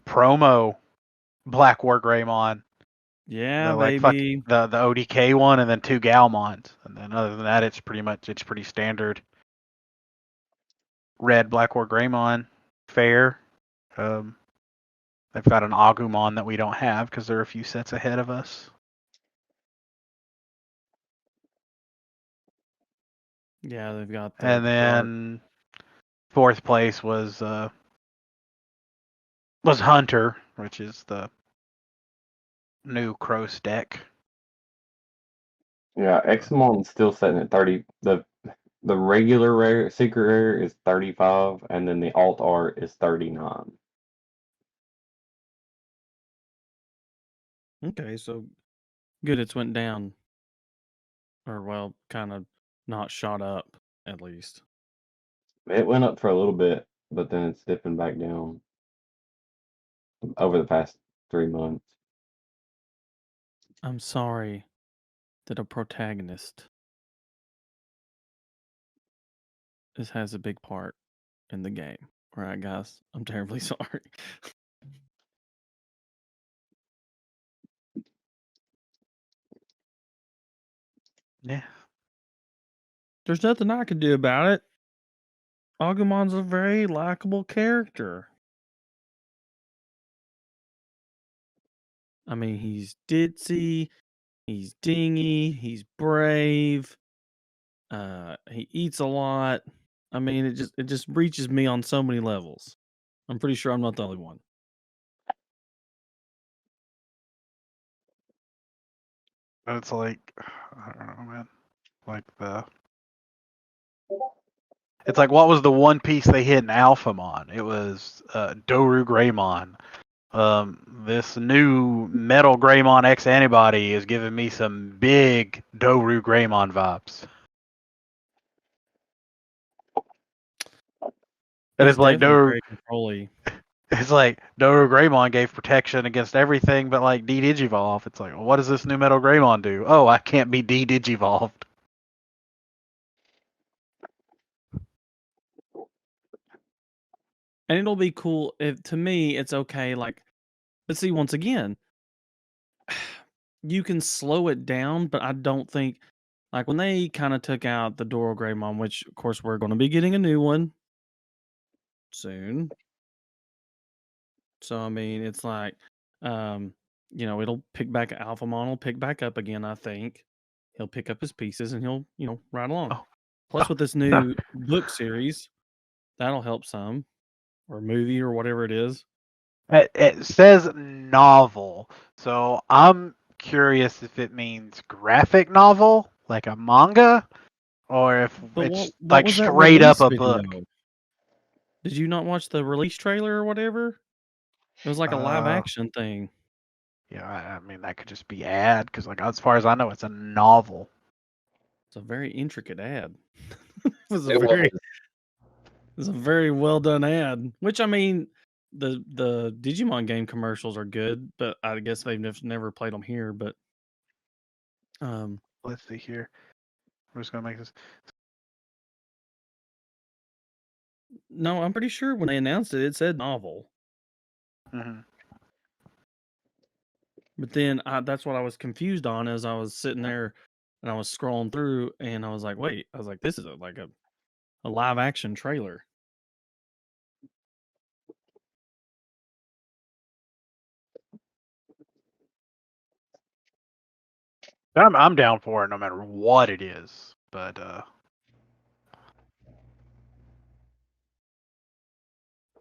promo Black War Greymon. Yeah, The like fuck baby. the ODK one, and then 2 Galmons, and then other than that, it's pretty standard. Red Black War Greymon, fair. Um, they've got an Agumon that we don't have because they're a few sets ahead of us. Yeah, they've got the And then fourth place was Hunter, which is the new Cross deck. Yeah, Examon's still sitting at 30. The regular rare secret rare is 35, and then the alt art is 39. Okay, so good. It's went down, or well, kind of not shot up at least. It went up for a little bit, but then it's dipping back down over the past 3 months. I'm sorry that a protagonist has a big part in the game. All right, guys, I'm terribly sorry. Yeah. There's nothing I can do about it. Agumon's a very likable character. I mean, he's ditzy, he's dingy, he's brave. He eats a lot. I mean, it just reaches me on so many levels. I'm pretty sure I'm not the only one. It's like, I don't know, man. Like it's like, what was the one piece they hit in Alphamon? It was Doru Greymon. This new Metal Greymon X antibody is giving me some big Doru Greymon vibes. And It's it's like definitely Doru, very controlly. it's like Doru Greymon gave protection against everything but like D-Digivolve. It's like, well, what does this new Metal Greymon do? Oh, I can't be D-Digivolved. And it'll be cool if to me it's okay, like, but see, once again, you can slow it down, but I don't think like when they kind of took out the Doro Greymon, which of course we're going to be getting a new one soon. So I mean, it's like, it'll pick back Alphamon will pick back up again. I think he'll pick up his pieces and he'll ride along. Oh. Plus, with this new book series, that'll help some, or movie or whatever it is. It says novel, so I'm curious if it means graphic novel, like a manga, or if But it's what like was that straight up release a video? book. Did you not watch the release trailer or whatever? It was like a live action thing. Yeah, I mean that could just be ad, because like as far as I know, it's a novel. It's a very intricate ad. it was a It very was. it's a very well done ad. Which I mean, the Digimon game commercials are good, but I guess they've never played them here. But Let's see here. I'm just gonna make this. no, I'm pretty sure when they announced it, it said novel. Mm-hmm. But then that's what I was confused on as I was sitting there and I was scrolling through, and I was like, wait, I was like, this is like a live action trailer. I'm down for it no matter what it is, but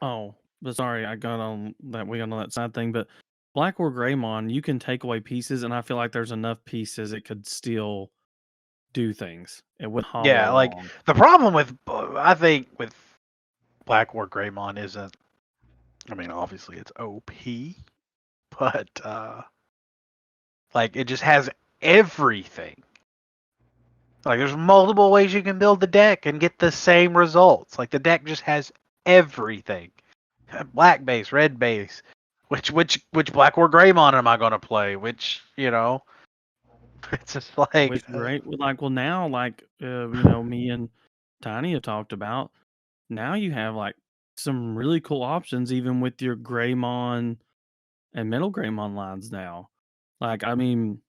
Oh, but sorry, I got on that. We got on that side thing, but Black or Greymon, you can take away pieces, and I feel like there's enough pieces it could still do things. It would hollow Yeah, like along. the problem with I think with Black War Greymon isn't. I mean, obviously it's OP, but like it just has everything. Like there's multiple ways you can build the deck and get the same results. Like the deck just has everything. Black base, red base. Which Black or Greymon am I gonna play? Which it's just like Which great, like now, like me and Tiny have talked about. Now you have like some really cool options, even with your Greymon and Metal Greymon lines now. Like, I mean,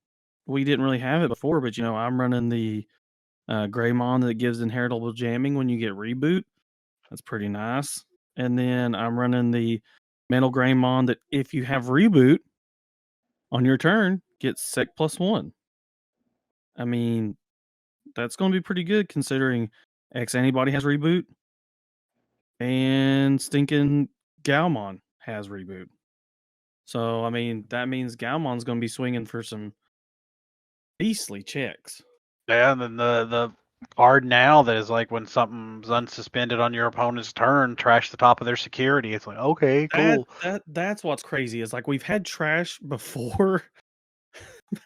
we didn't really have it before, but I'm running the Greymon that gives inheritable jamming when you get reboot. That's pretty nice. And then I'm running the Metal Greymon that if you have reboot on your turn, gets Sec +1. I mean, that's going to be pretty good considering X Antibody has reboot and stinking Galmon has reboot. So, I mean, that means Galmon's going to be swinging for some beastly checks. yeah, and then the card now that is like when something's unsuspended on your opponent's turn, trash the top of their security. It's like okay, cool. That's what's crazy is like we've had trash before.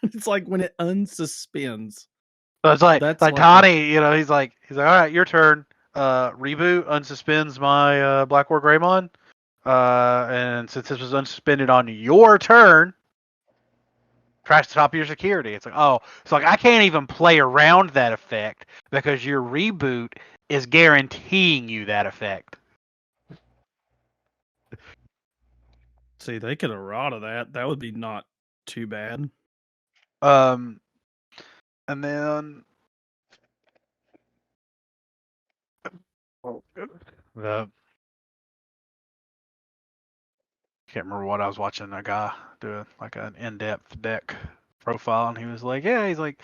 It's like when it unsuspends. So it's like That's like like Tani, he's like all right, your turn. Reboot unsuspends my Black War Greymon. And since this was unsuspended on your turn, trash the top of your security. It's like, oh, so like I can't even play around that effect because your reboot is guaranteeing you that effect. see, they could have rotted that. That would be not too bad. And then the can't remember what I was watching. A guy do like an in-depth deck profile, and he was like, yeah, he's like,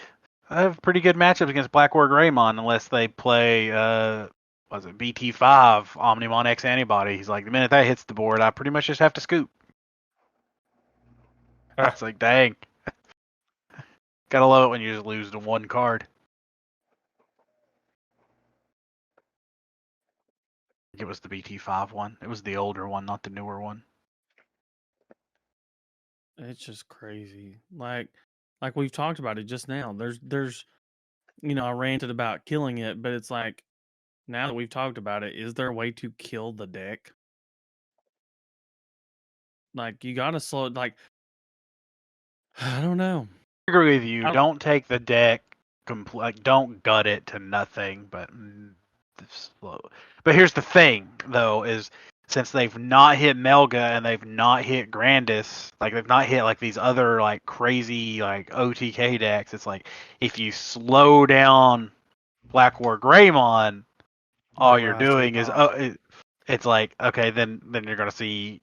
I have pretty good matchups against Black War Greymon unless they play was it BT5 Omnimon X Antibody. He's like, the minute that hits the board, I pretty much just have to scoop. I was like, dang. Gotta love it when you just lose to one card. It was the BT5 one. It was the older one, not the newer one. It's just crazy. Like we've talked about it just now. There's I ranted about killing it, but it's like now that we've talked about it, is there a way to kill the deck? Like you gotta slow it. Like I don't know. I agree with you. I- Don't take the deck like don't gut it to nothing, but slow. But here's the thing, though, is since they've not hit Melga and they've not hit Grandis, like they've not hit like these other like crazy like OTK decks, it's like if you slow down Black War Greymon, all They you're rise to the doing is top. it's like okay, then you're gonna see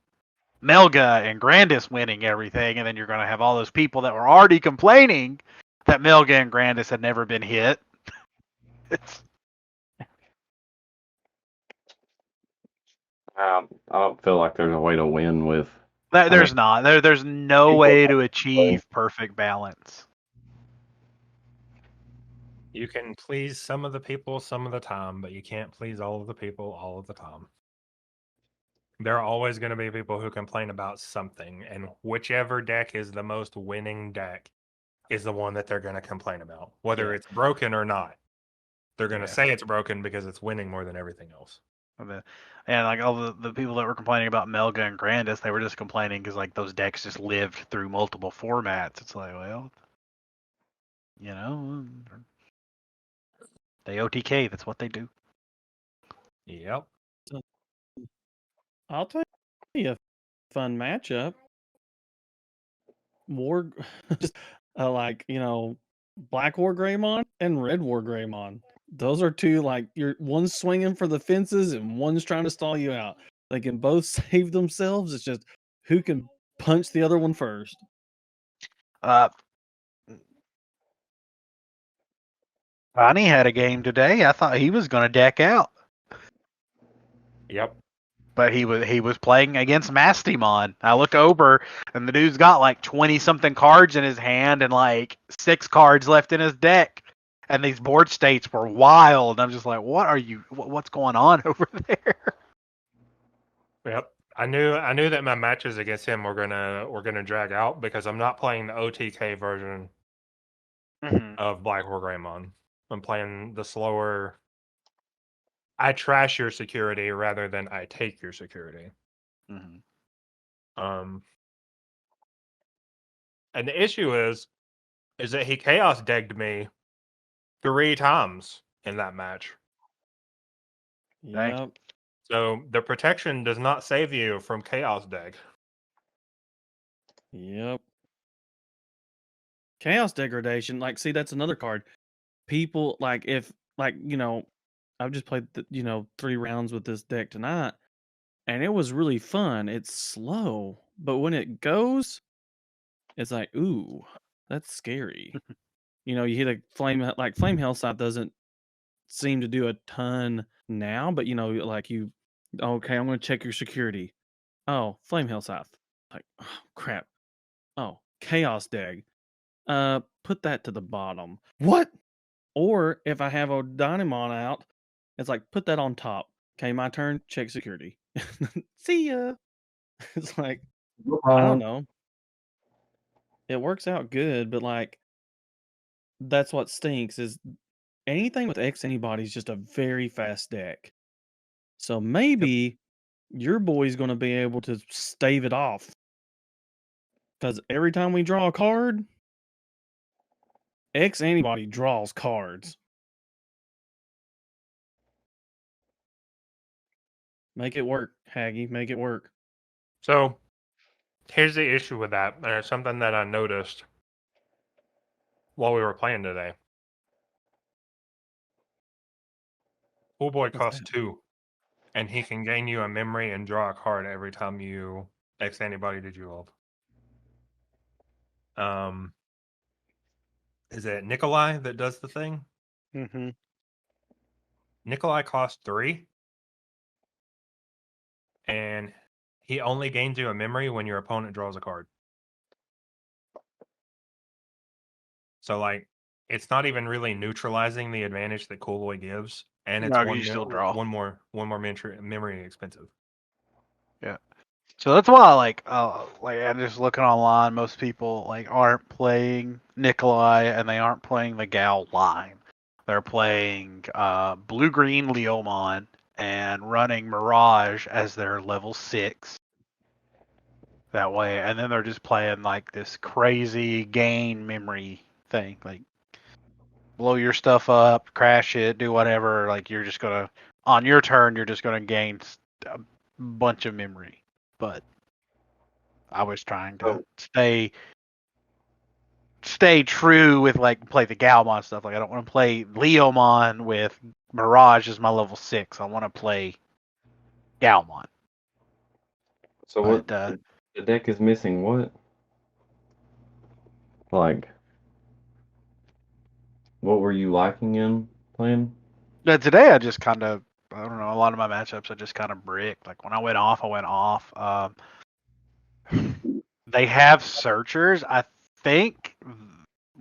Melga and Grandis winning everything, and then you're gonna have all those people that were already complaining that Melga and Grandis had never been hit. I don't feel like there's a way to win with. There's not. There's no people way to play. achieve perfect balance. You can please some of the people some of the time, but you can't please all of the people all of the time. There are always going to be people who complain about something, and whichever deck is the most winning deck is the one that they're going to complain about, whether Yeah. it's broken or not. They're going to Yeah. say it's broken because it's winning more than everything else. And like all the people that were complaining about Melga and Grandis, they were just complaining because like those decks just lived through multiple formats. It's like, well, they OTK. That's what they do. Yep. I'll tell you a fun matchup. War, just like Black War Greymon and Red War Greymon. Those are two like one's swinging for the fences and one's trying to stall you out. They can both save themselves. It's just who can punch the other one first. Bonnie had a game today. I thought he was going to deck out. Yep. But he was playing against Mastimon. I look over and the dude's got like 20 something cards in his hand and like 6 cards left in his deck. And these board states were wild. I'm just like, what's going on over there? Yep. I knew that my matches against him were gonna drag out because I'm not playing the OTK version of Black War Greymon. I'm playing the slower. I trash your security rather than I take your security. Mm-hmm. And the issue is that he chaos degged me 3 times in that match. Dang. Yep. So the protection does not save you from chaos deg. Yep. Chaos degradation. Like, see, that's another card. People like if like I've just played 3 rounds with this deck tonight, and it was really fun. It's slow, but when it goes, it's like, ooh, that's scary. You hit a flame Hellscythe doesn't seem to do a ton now, but okay, I'm gonna check your security. Oh, flame Hellscythe. Like, oh, crap. Oh, chaos deg. Put that to the bottom. What? Or if I have a Dynamon out, it's like, put that on top. Okay, my turn. Check security. See ya. It's like, I don't know. It works out good, but like, that's what stinks is anything with X Anybody is just a very fast deck. So maybe your boy's going to be able to stave it off. Because every time we draw a card, X Anybody draws cards. Make it work, Haggy. Make it work. So here's the issue with that, and it's something that I noticed while we were playing today. Pool Boy costs 2, and he can gain you a memory and draw a card every time you X Anybody did you love. Is it Nikolai that does the thing? Mm-hmm. Nikolai costs 3, and he only gains you a memory when your opponent draws a card. So, like, it's not even really neutralizing the advantage that Cooloy gives, and it's No, you still draw. one more memory expensive. Yeah. So that's why, like I'm just looking online. Most people like aren't playing Nikolai, and they aren't playing the Gal line. They're playing blue green Leomon and running Mirage as their level 6. That way, and then they're just playing like this crazy gain memory thing, like blow your stuff up, crash it, do whatever. Like you're just gonna on your turn, you're just gonna gain a bunch of memory. But I was trying to stay true with like play the Galmon stuff. Like I don't want to play Leomon with Mirage as my level 6. I want to play Galmon. So But what? The deck is missing what? Like, what were you liking in playing? today I just kind of I don't know. A lot of my matchups I just kind of bricked. Like when I went off, I went off. They have searchers. I think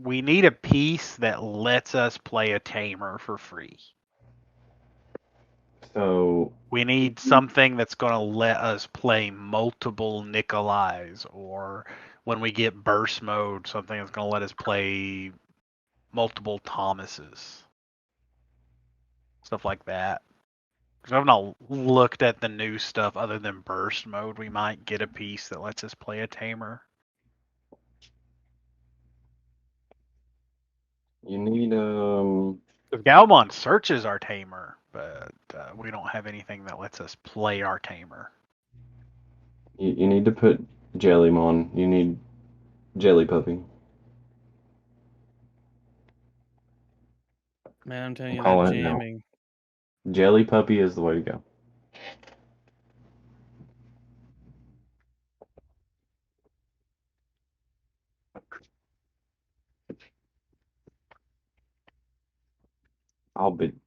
we need a piece that lets us play a tamer for free. So We need something that's going to let us play multiple Nikolais, or when we get burst mode, something that's going to let us play multiple Thomases. Stuff like that. Because I've not looked at the new stuff other than burst mode. We might get a piece that lets us play a tamer. you need Because Galmon searches our tamer, but we don't have anything that lets us play our tamer. you need to put Jellymon. You need Jelly Puppy. Man, I'm telling you, Call that it now. jamming. Jelly Puppy is the way to go.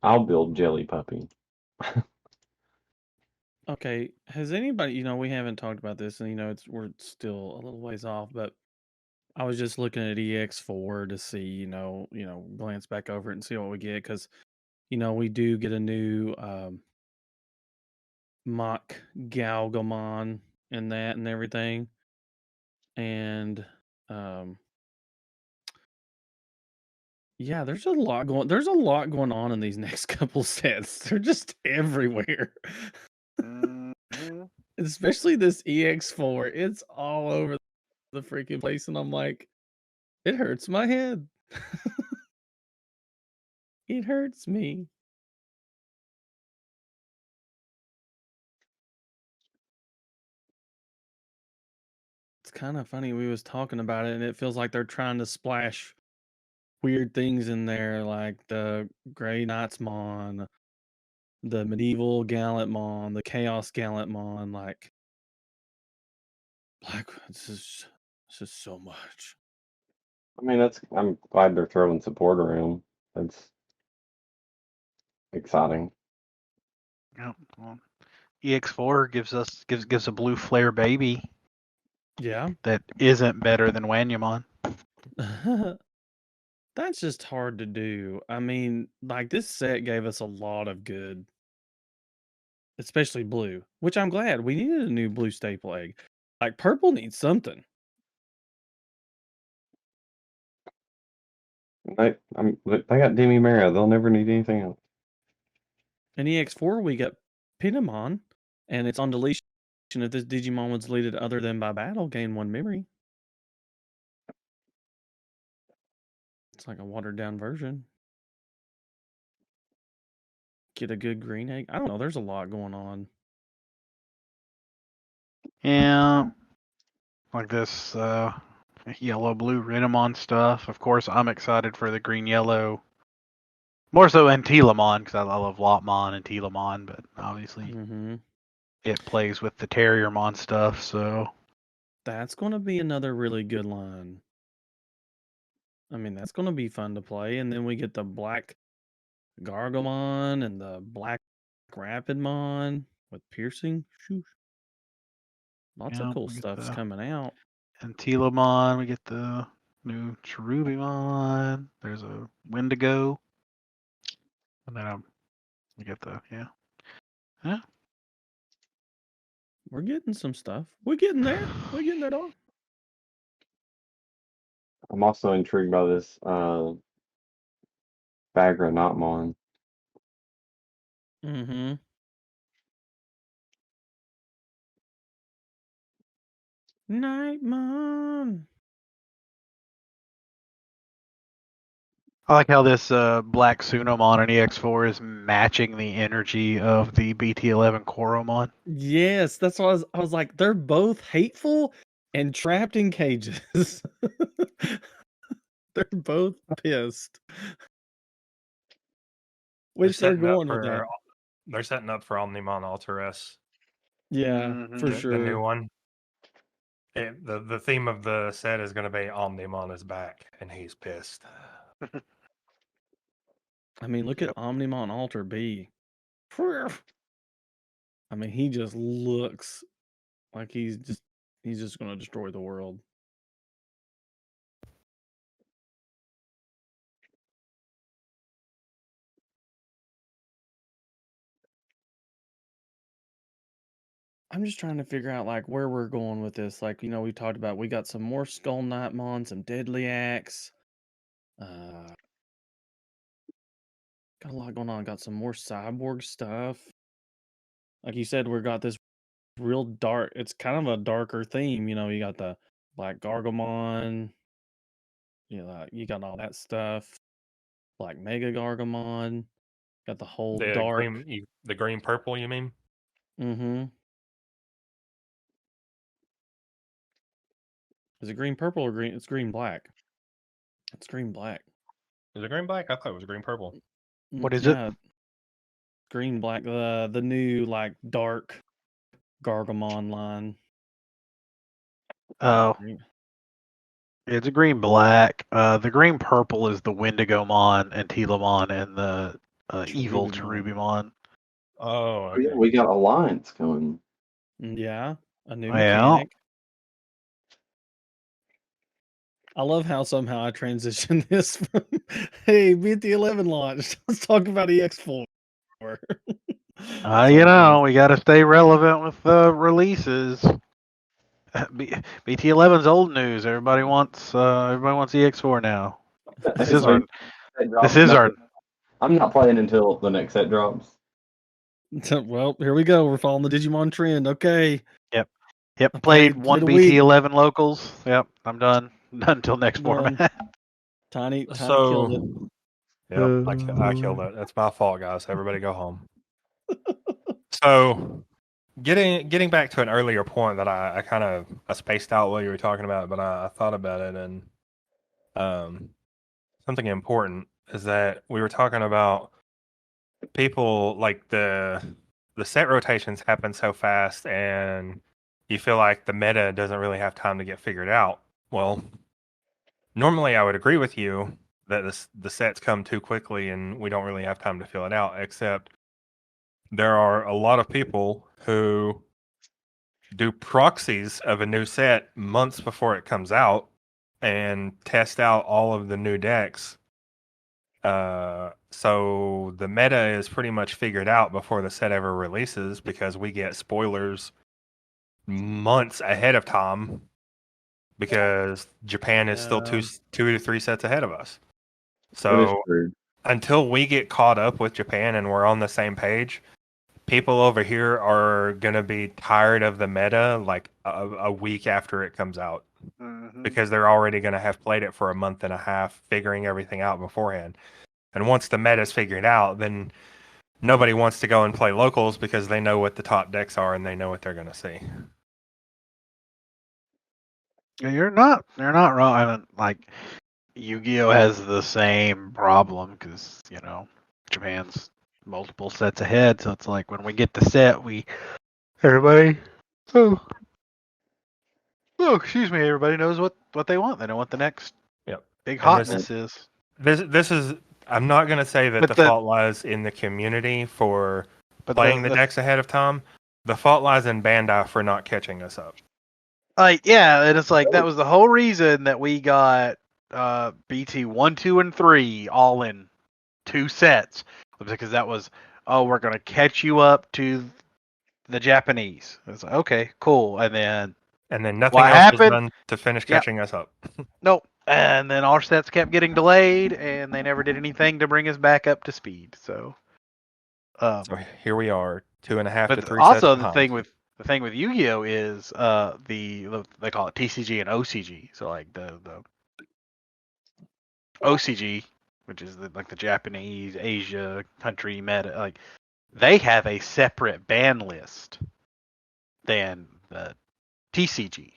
I'll build Jelly Puppy. Okay, has anybody, we haven't talked about this, and we're still a little ways off, but I was just looking at EX4 to see, glance back over it and see what we get, because we do get a new mock Galgamon in that and everything, and yeah, there's a lot going on in these next couple sets. They're just everywhere. Especially this EX4. It's all over the freaking place, and I'm like, it hurts my head. It hurts me. It's kind of funny. We was talking about it, and it feels like they're trying to splash weird things in there, like the Grey Knightsmon, the Medieval Gallantmon, the Chaos Gallantmon. Like this is so much. I mean, I'm glad they're throwing support around. That's exciting. Yep. Well, EX4 gives a blue flare baby Yeah. that isn't better than Wanyamon. That's just hard to do. I mean, like this set gave us a lot of good, especially blue, which I'm glad. We needed a new blue staple egg. Like purple needs something. They got Demi Mara. They'll never need anything else. In EX4, we got Pinamon, and it's on deletion if this Digimon was deleted other than by battle, gain 1 memory. It's like a watered down version. Get a good green egg. I don't know. There's a lot going on. Yeah, like this yellow-blue Renamon stuff. Of course, I'm excited for the green-yellow. More so Antilamon, because I love Lopmon and Telamon, but obviously it plays with the Terriermon stuff, so... That's going to be another really good line. I mean, that's going to be fun to play. And then we get the black Gargomon and the black Rapidmon with piercing. Shoosh. Lots of cool stuff's coming out. And Telamon, we get the new Cherubimon. There's a Wendigo. And then we get the, yeah. We're getting some stuff. We're getting there. We're getting that on. I'm also intrigued by this Bagra Notmon. Nightmon. I like how this black Sunomon on EX4 is matching the energy of the BT11 Koromon. Yes, that's what I was like, they're both hateful and trapped in cages. They're both pissed. Which they're going with that. They're setting up for Omnimon Alteress. Yeah, for sure. The new one. The theme of the set is going to be Omnimon is back, and he's pissed. I mean, look at Omnimon Alter B. I mean, he just looks like he's just going to destroy the world. I'm just trying to figure out like where we're going with this. Like, we talked about we got some more Skull Knightmon, some Deadly Axe. Got a lot going on. Got some more cyborg stuff. Like you said, we got this real dark. It's kind of a darker theme. You got the Black Gargomon. You got all that stuff. Black Mega Gargomon. Got the whole dark. The green purple, you mean? Is it green purple or green? It's green black. It's green black. Is it green black? I thought it was green purple. What is it? Green black. The new like dark Gargomon line. Oh. It's a green black. The green purple is the Wendigomon and Telamon and the evil Cherubimon. Oh, Oh, yeah, okay. we got Alliance coming. Yeah, a new Well, mechanic. I love how somehow I transitioned this from, hey, BT11 launched. Let's talk about EX4. we got to stay relevant with the releases. BT11's old news. Everybody wants EX4 now. This is our. Set This drops. is No, our. I'm not playing until the next set drops. Well, here we go. We're following the Digimon trend. Okay. Yep. I Played played one a week. BT11 locals. Yep. I'm done. Done until next Done. format. Tiny killed it. Yep, I killed it. That's my fault, guys. Everybody go home. So, getting back to an earlier point that I kind of spaced out while you were talking about, but I thought about it, and something important is that we were talking about people like the set rotations happen so fast, and you feel like the meta doesn't really have time to get figured out. Well, normally I would agree with you that the sets come too quickly and we don't really have time to fill it out, except there are a lot of people who do proxies of a new set months before it comes out and test out all of the new decks. So the meta is pretty much figured out before the set ever releases because we get spoilers months ahead of time because Japan is still two to three sets ahead of us. That is So true. until we get caught up with Japan and we're on the same page, people over here are gonna be tired of the meta like a week after it comes out because they're already gonna have played it for a month and a half, figuring everything out beforehand. And once the meta's figured out, then nobody wants to go and play locals because they know what the top decks are and they know what they're gonna see. You're not wrong. I mean, like Yu-Gi-Oh has the same problem because Japan's multiple sets ahead. So it's like when we get the set, everybody. Excuse me. Everybody knows what they want. They know what the next Yep. big And hotness is. this is I'm not gonna say that But the the fault lies in the community for but playing the the decks ahead of time. The fault lies in Bandai for not catching us up. and it's like that was the whole reason that we got BT 1, 2, and 3 all in 2 sets because that was we're gonna catch you up to the Japanese. It's like okay, cool, and then nothing what else was happened? done to finish Yeah, catching us up. nope. And then our sets kept getting delayed, and they never did anything to bring us back up to speed. So, So here we are, 2.5 to but 3 sets also behind. the thing with Yu-Gi-Oh is they call it TCG and OCG. So like the OCG, which is like the Japanese Asia country meta, like they have a separate ban list than the TCG.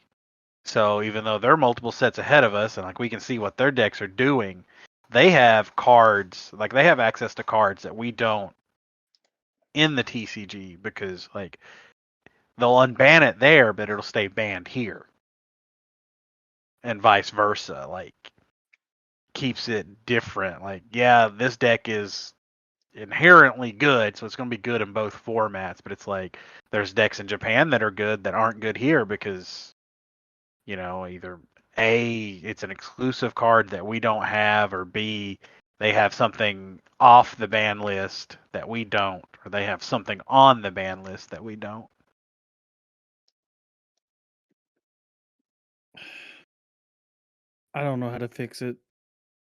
So even though they're multiple sets ahead of us and like we can see what their decks are doing, they have cards, like they have access to cards that we don't in the TCG because like they'll unban it there, but it'll stay banned here. And vice versa. Like keeps it different. Like, yeah, this deck is inherently good, so it's going to be good in both formats. But it's like there's decks in Japan that are good that aren't good here because either A, it's an exclusive card that we don't have, or B, they have something off the ban list that we don't, or they have something on the ban list that we don't. I don't know how to fix it.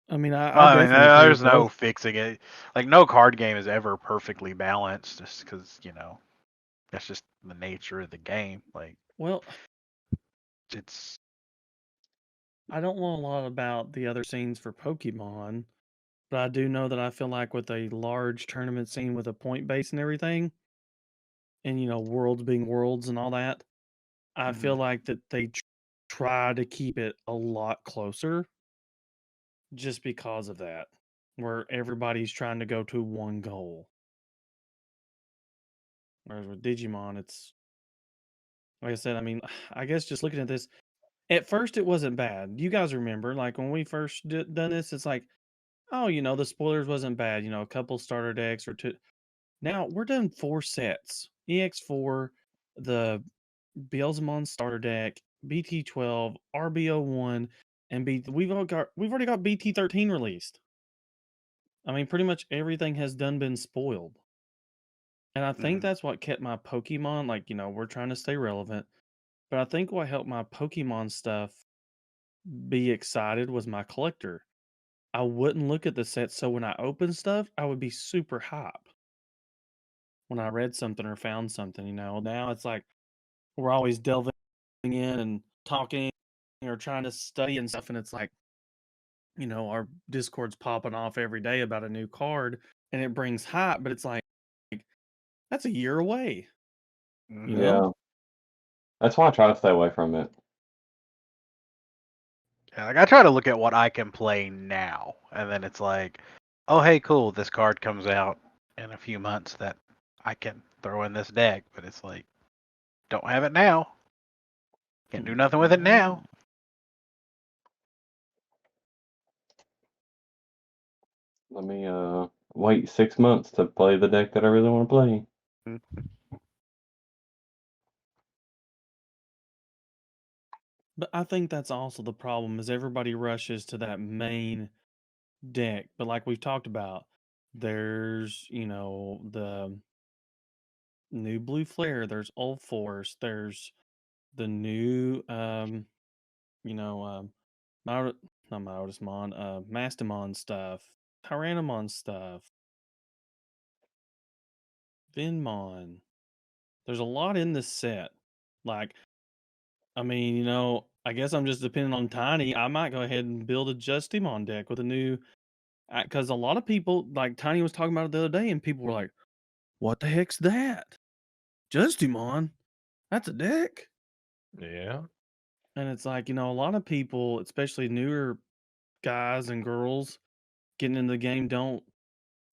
I mean, I I mean, definitely agree there's with no both. fixing it. Like, no card game is ever perfectly balanced, just because that's just the nature of the game. Like, Well, it's I don't know a lot about the other scenes for Pokemon, but I do know that I feel like with a large tournament scene with a point base and everything, and worlds being worlds and all that, I feel like that they try to keep it a lot closer just because of that, where everybody's trying to go to one goal. Whereas with Digimon, it's like I said, I mean, I guess just looking at this, at first it wasn't bad. You guys remember, like when we first done this, it's like, oh, the spoilers wasn't bad. A couple starter decks or two. Now we're done 4 sets: EX4, the Beelzemon starter deck, BT12, RB01, and we've already got BT13 released. I mean, pretty much everything has been spoiled. And I think that's what kept my Pokemon, like, we're trying to stay relevant. But I think what helped my Pokemon stuff be excited was my collector. I wouldn't look at the set, so when I opened stuff, I would be super hype when I read something or found something. Now it's like we're always delving in and talking or trying to study and stuff, and it's like, our Discord's popping off every day about a new card, and it brings hype, but it's like that's a year away. You know? Yeah. That's why I try to stay away from it. Yeah, like I try to look at what I can play now, and then it's like, oh hey, cool, this card comes out in a few months that I can throw in this deck, but it's like, don't have it now. Can't do nothing with it now. Let me wait 6 months to play the deck that I really want to play. But I think that's also the problem, is everybody rushes to that main deck. But like we've talked about, there's, the new Blue Flare, there's Old Force, there's the new not Myotismon, Mastamon stuff, Tyrannomon stuff, Vinmon. There's a lot in this set. Like, I mean, I guess I'm just depending on Tiny. I might go ahead and build a Justimon deck with a new, because a lot of people, like Tiny was talking about it the other day, and people were like, "What the heck's that? Justimon? That's a deck?" Yeah. And it's like, a lot of people, especially newer guys and girls getting into the game, don't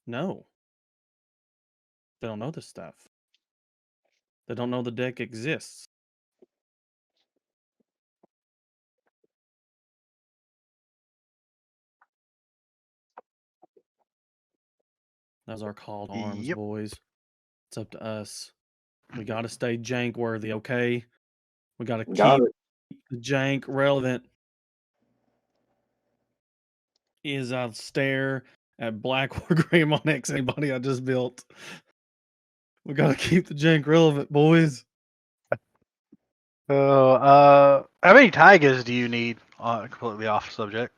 know. They don't know this stuff. They don't know the deck exists. That's our call to arms, Yep. boys. It's up to us. We got to stay jank worthy, okay? We got to Got keep it. the jank relevant. As I stare at Black Wargreymon X anybody I just built. We got to keep the jank relevant, boys. So, how many Tigers do you need? Completely off subject.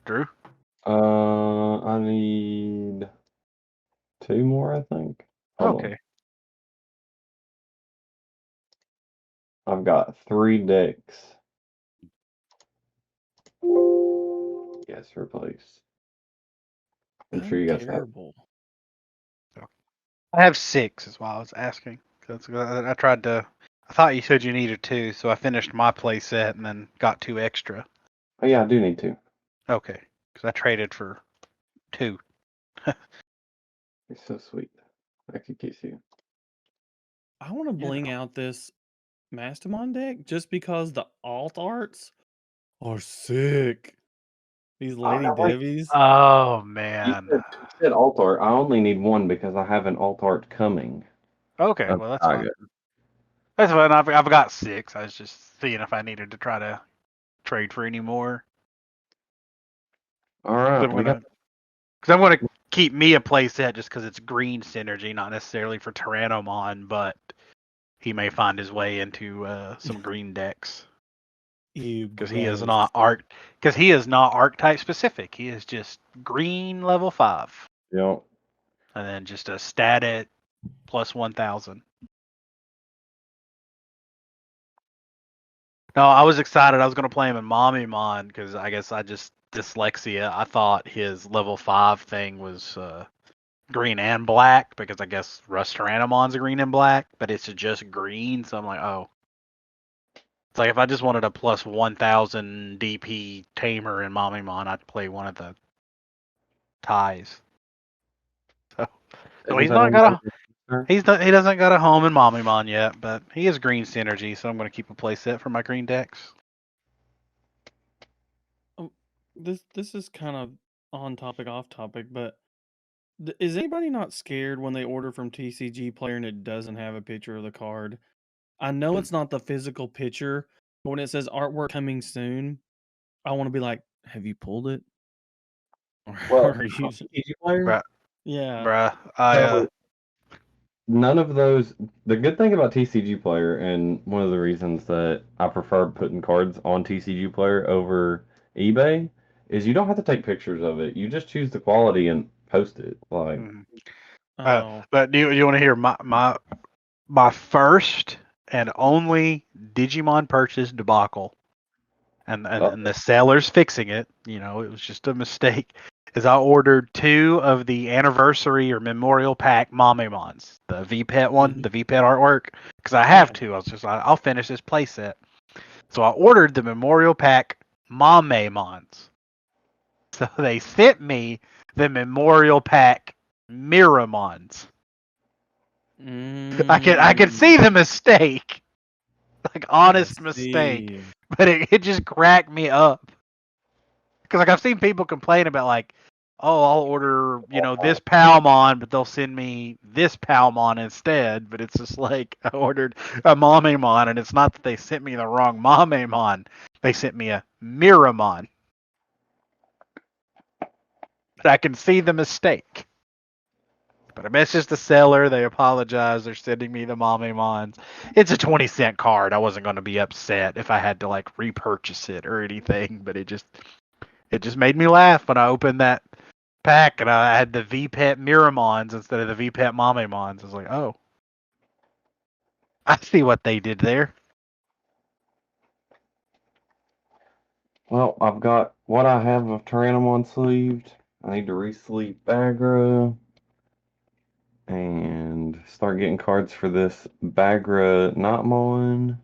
Drew? I need 2 more, I think. Hold Okay. on. I've got 3 decks. Yes, replace. I'm sure you guys have. Terrible. I have 6, is why I was asking. I tried to. I thought you said you needed 2, so I finished my play set and then got 2 extra. Oh yeah, I do need 2. Okay, because I traded for 2. You're so sweet. I could kiss you. I want to bling out this Mastamon deck just because the alt arts are sick. These Lady Devies. Oh You man. said alt art. I only need 1 because I have an alt art coming. Okay, of well that's Tiger. fine. That's fine. I've got 6. I was just seeing if I needed to try to trade for any more. All right, Because I'm gonna keep me a play set just because it's green synergy, not necessarily for Tyrannomon, but he may find his way into some green decks. Because he is not archetype specific. He is just green level 5. Yep. And then just a stat at plus 1,000. No, I was excited. I was going to play him in Mommymon because I guess I just dyslexia. I thought his level 5 thing was green and black because I guess Rust Tyrannomon's a green and black, but it's just green. So I'm like, oh. It's like if I just wanted a plus 1,000 DP Tamer in Mommymon, I'd play one of the ties. So he's not got a he doesn't got a home in Mommymon yet, but he is green synergy, so I'm going to keep a play set for my green decks. This is kind of on topic, off topic, but Is anybody not scared when they order from TCG Player and it doesn't have a picture of the card? I know it's not the physical picture, but when it says artwork coming soon, I want to be like, have you pulled it? Or are you? TCG Player. Bruh, Yeah. bruh. I So none of those. The good thing about TCG Player, and one of the reasons that I prefer putting cards on TCG Player over eBay, is you don't have to take pictures of it. You just choose the quality and post it. Like, mhm. Oh. But do you want to hear my first and only Digimon purchase debacle, and the seller's fixing it. You know, it was just a mistake. Is I ordered 2 of the anniversary or memorial pack Mamemons, the VPET one, the VPET artwork, because I have to. I was just like, I'll finish this playset. So I ordered the memorial pack Mamemons. So they sent me the memorial pack Miramons. I can see the mistake, like honest mistake, but it just cracked me up. Because like I've seen people complain about like, oh, I'll order this Palmon, but they'll send me this Palmon instead. But it's just like I ordered a Mamemon, and it's not that they sent me the wrong Mamemon. They sent me a Miramon. But I can see the mistake. But I messaged the seller. They apologize. They're sending me the Mamemons. It's a 20-cent card. I wasn't going to be upset if I had to like repurchase it or anything. But it just made me laugh when I opened that pack and I had the VPET Miramons instead of the VPET Mamemons. I was like, oh, I see what they did there. well, I've got what I have of Tyrannomon sleeved. I need to re-sleeve Bagra and start getting cards for this Bagra Notmon.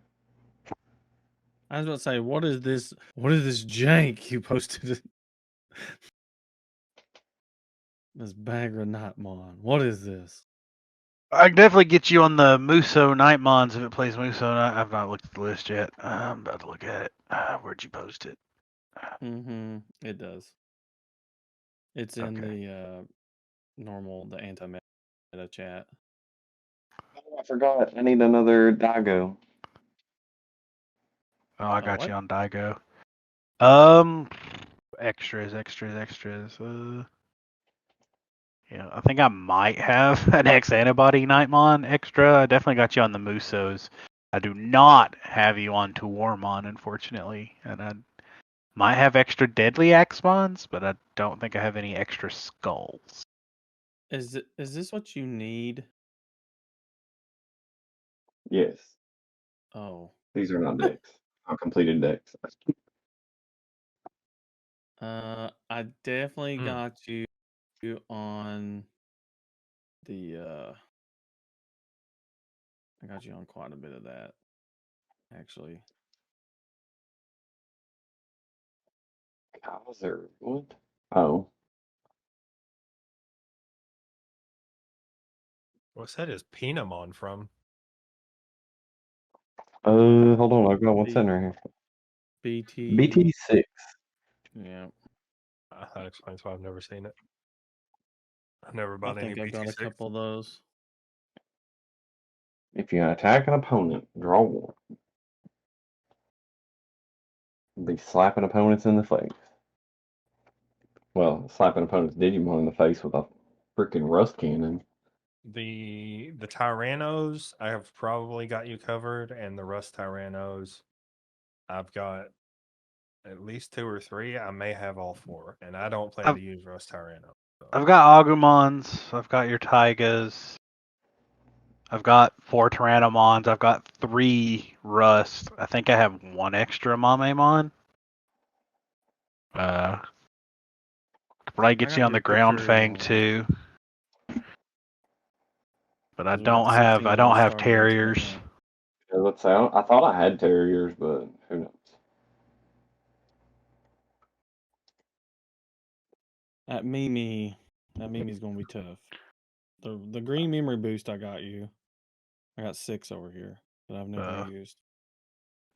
I was about to say, what is this? What is this jank you posted? This Bagra Nightmon. What is this? I can definitely get you on the Muso Nightmons if it plays Muso Night. I've not looked at the list yet. I'm about to look at it. Where'd you post it? It does. It's in Okay. the the anti-meta chat. Oh, I forgot. I need another Daigo. Oh, I got what? you on Daigo. Extras. Yeah, I think I might have an X antibody Nightmon extra. I definitely got you on the Musos. I do not have you on Tuormon, unfortunately, and I might have extra Deadly Axmons, but I don't think I have any extra Skulls. Is this what you need? Yes. Oh. These are not decks. Not completed decks. I definitely got you on the I got you on quite a bit of that, actually. Bowser. What? Oh. What's that? Is Pinamon from? Hold on. I've got what's in right here. BT. BT6. Yeah. That explains why I've never seen it. I've never I bought any think I've got a BT6. couple of those. If you attack an opponent, draw one. Be slapping opponents in the face. Well, slapping opponents Digimon in the face with a freaking rust cannon. The Tyrannos, I have probably got you covered, and the Rust Tyrannos, I've got at least 2 or 3. I may have all 4, and I don't plan to use Rust Tyranno. So. I've got Agumons. I've got your Taigas. I've got 4 Tyrannomons. I've got 3 Rust. I think I have 1 extra Mamemon. Probably get you on the Ground Fang too. But I don't have Terriers. Yeah, let's say I thought I had Terriers, but who knows? That Mimi's gonna be tough. The green memory boost I got you. I got 6 over here that I've never used.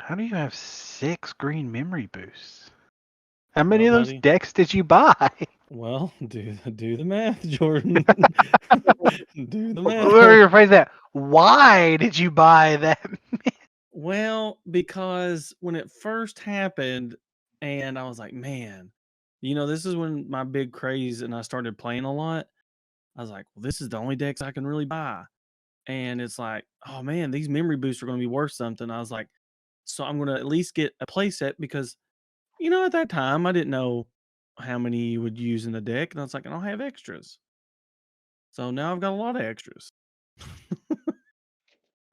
How do you have 6 green memory boosts? How many of those decks did you buy? Well, do the math, Jordan. Do the math. Where your phrase that? Why did you buy that? Well, because when it first happened, and I was like, man, this is when my big craze and I started playing a lot. I was like, well, this is the only decks I can really buy. And it's like, oh man, these memory boosts are going to be worth something. I was like, so I'm going to at least get a playset because, at that time I didn't know how many you would use in the deck. And I was like, I don't have extras. So now I've got a lot of extras.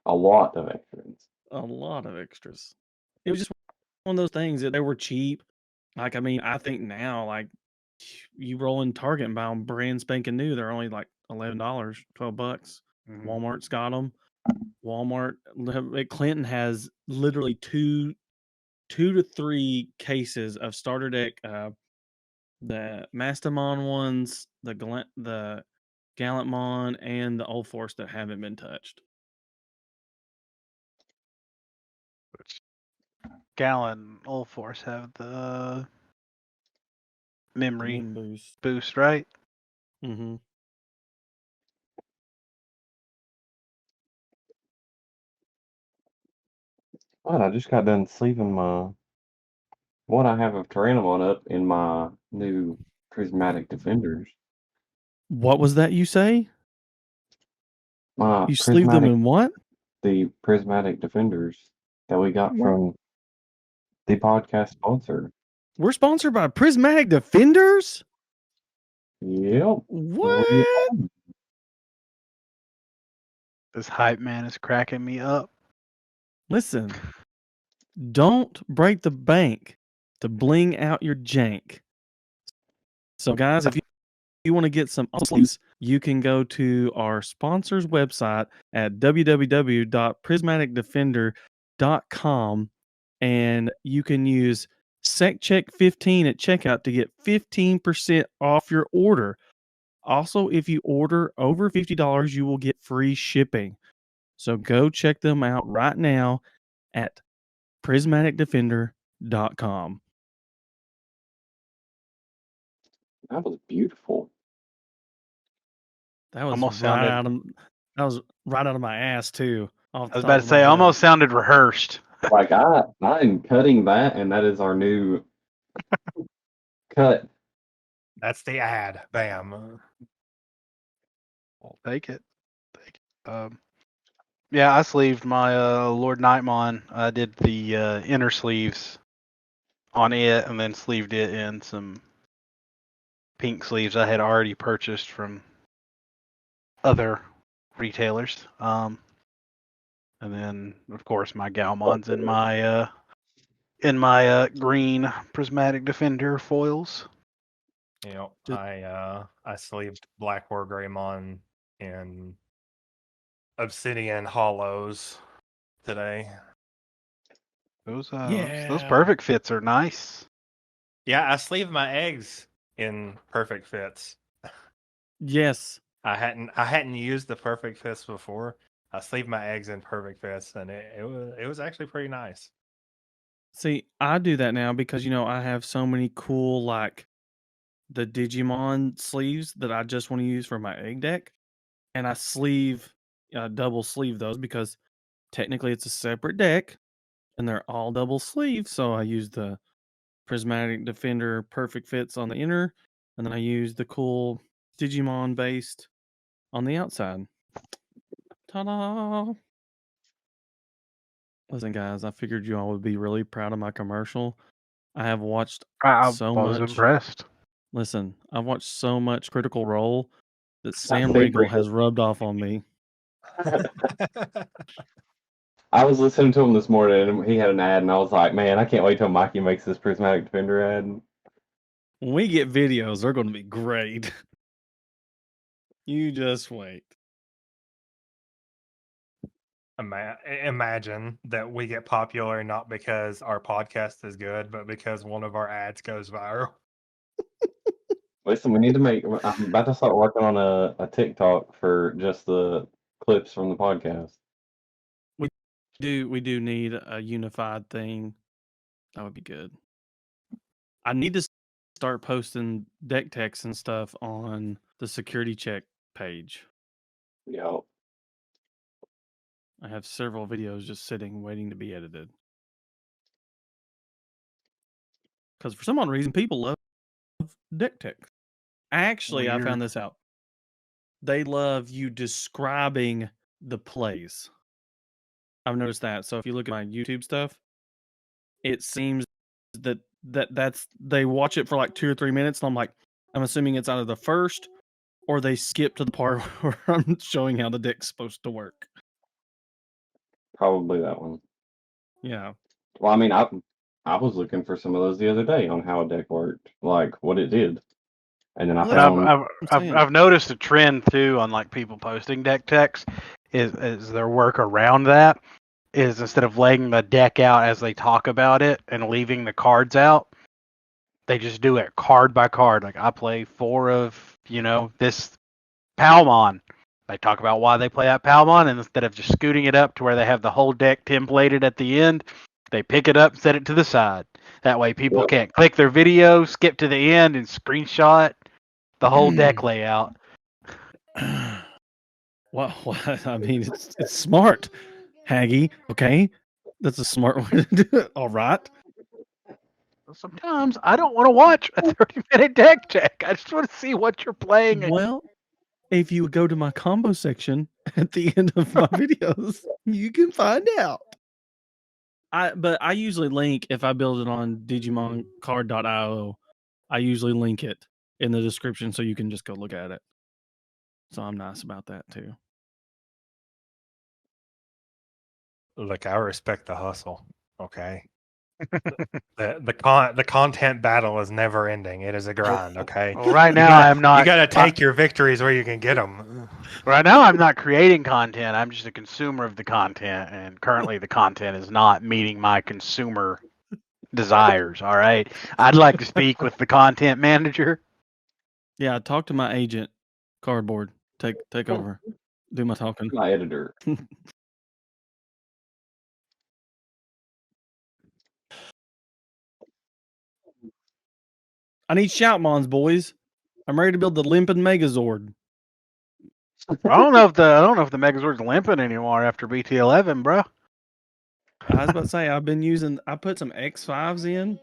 A lot of extras. A lot of extras. It was just one of those things that they were cheap. Like, I mean, I think now, like, you roll in Target and buy them brand spanking new. They're only like $11, $12. Walmart's got them. Walmart at Clinton has literally two to three cases of starter deck, the Mastamon ones, the Gallantmon, and the Old Force that haven't been touched. Gallon Old Force have the memory boost, right? Mm-hmm. What? I just got done sleeving what I have of Tyrannomon up in my new Prismatic Defenders. What was that you say? My You sleeve them in what? The Prismatic Defenders that we got from the podcast sponsor. We're sponsored by Prismatic Defenders? Yep. What? This hype man is cracking me up. Listen, don't break the bank to bling out your jank. So, guys, if you want to get some sleeves, you can go to our sponsor's website at www.prismaticdefender.com and you can use SecCheck15 at checkout to get 15% off your order. Also, if you order over $50, you will get free shipping. So go check them out right now at prismaticdefender.com. That was beautiful. That was right out of my ass too. I was about to say, almost sounded rehearsed. Like I am cutting that, and that is our new cut. That's the ad. Bam. I'll take it. Yeah, I sleeved my Lord Nightmon. I did the inner sleeves on it, and then sleeved it in some pink sleeves I had already purchased from other retailers. And then, of course, my Galmon's in my green Prismatic Defender foils. I sleeved Black War Greymon in Obsidian Hollows today. Those perfect fits are nice. Yeah, I sleeved my eggs in perfect fits. Yes. I hadn't used the perfect fits before. I sleeved my eggs in perfect fits, and it was actually pretty nice. See, I do that now because I have so many cool like the Digimon sleeves that I just want to use for my egg deck, and I double sleeve those because technically it's a separate deck, and they're all double sleeve. So I use the Prismatic Defender perfect fits on the inner, and then I use the cool Digimon based on the outside. Ta-da! Listen, guys, I figured you all would be really proud of my commercial. I have watched I so was much. impressed. Listen, I've watched so much Critical Role that Sam Riegel has rubbed off on me. I was listening to him this morning, and he had an ad, and I was like, man, I can't wait till Mikey makes this Prismatic Defender ad. When we get videos, they're going to be great. You just wait. Imagine that we get popular not because our podcast is good, but because one of our ads goes viral. Listen, we need to I'm about to start working on a TikTok for just the clips from the podcast. We do need a unified thing. That would be good. I need to start posting deck techs and stuff on the security check page. Yeah. I have several videos just sitting, waiting to be edited. Because for some odd reason, people love deck techs. Actually, I found Weird. this out. They love you describing the plays. I've noticed that. So if you look at my YouTube stuff, it seems that's they watch it for like 2 or 3 minutes, and I'm assuming it's either the first or they skip to the part where I'm showing how the deck's supposed to work. Probably that one. Yeah. Well, I mean, I was looking for some of those the other day on how a deck worked, like what it did, and then I Well, And found I've noticed a trend too on like people posting deck techs is their work around that is instead of laying the deck out as they talk about it and leaving the cards out, they just do it card by card. Like I play 4 of this Palmon. They talk about why they play that Palmon, and instead of just scooting it up to where they have the whole deck templated at the end, they pick it up and set it to the side. That way people Yep. can't click their video, skip to the end, and screenshot the whole deck layout. Well, I mean, it's smart, Haggy. Okay, that's a smart way to do it. All right. Sometimes I don't want to watch a 30-minute deck check. I just want to see what you're playing. Well, if you go to my combo section at the end of my videos, you can find out. But I usually link if I build it on DigimonCard.io. I usually link it in the description so you can just go look at it. So I'm nice about that too. Look, I respect the hustle. Okay. The content battle is never ending. It is a grind. Okay. Well, right now I'm not. You got to take your victories where you can get them. Right now I'm not creating content. I'm just a consumer of the content, and currently the content is not meeting my consumer desires. All right. I'd like to speak with the content manager. Yeah, talk to my agent, Cardboard. Take over. Do my talking. my editor. I need Shoutmons, boys. I'm ready to build the limping Megazord. I don't know if the Megazord's limping anymore after BT11, bro. I was about to say I put some X5s in.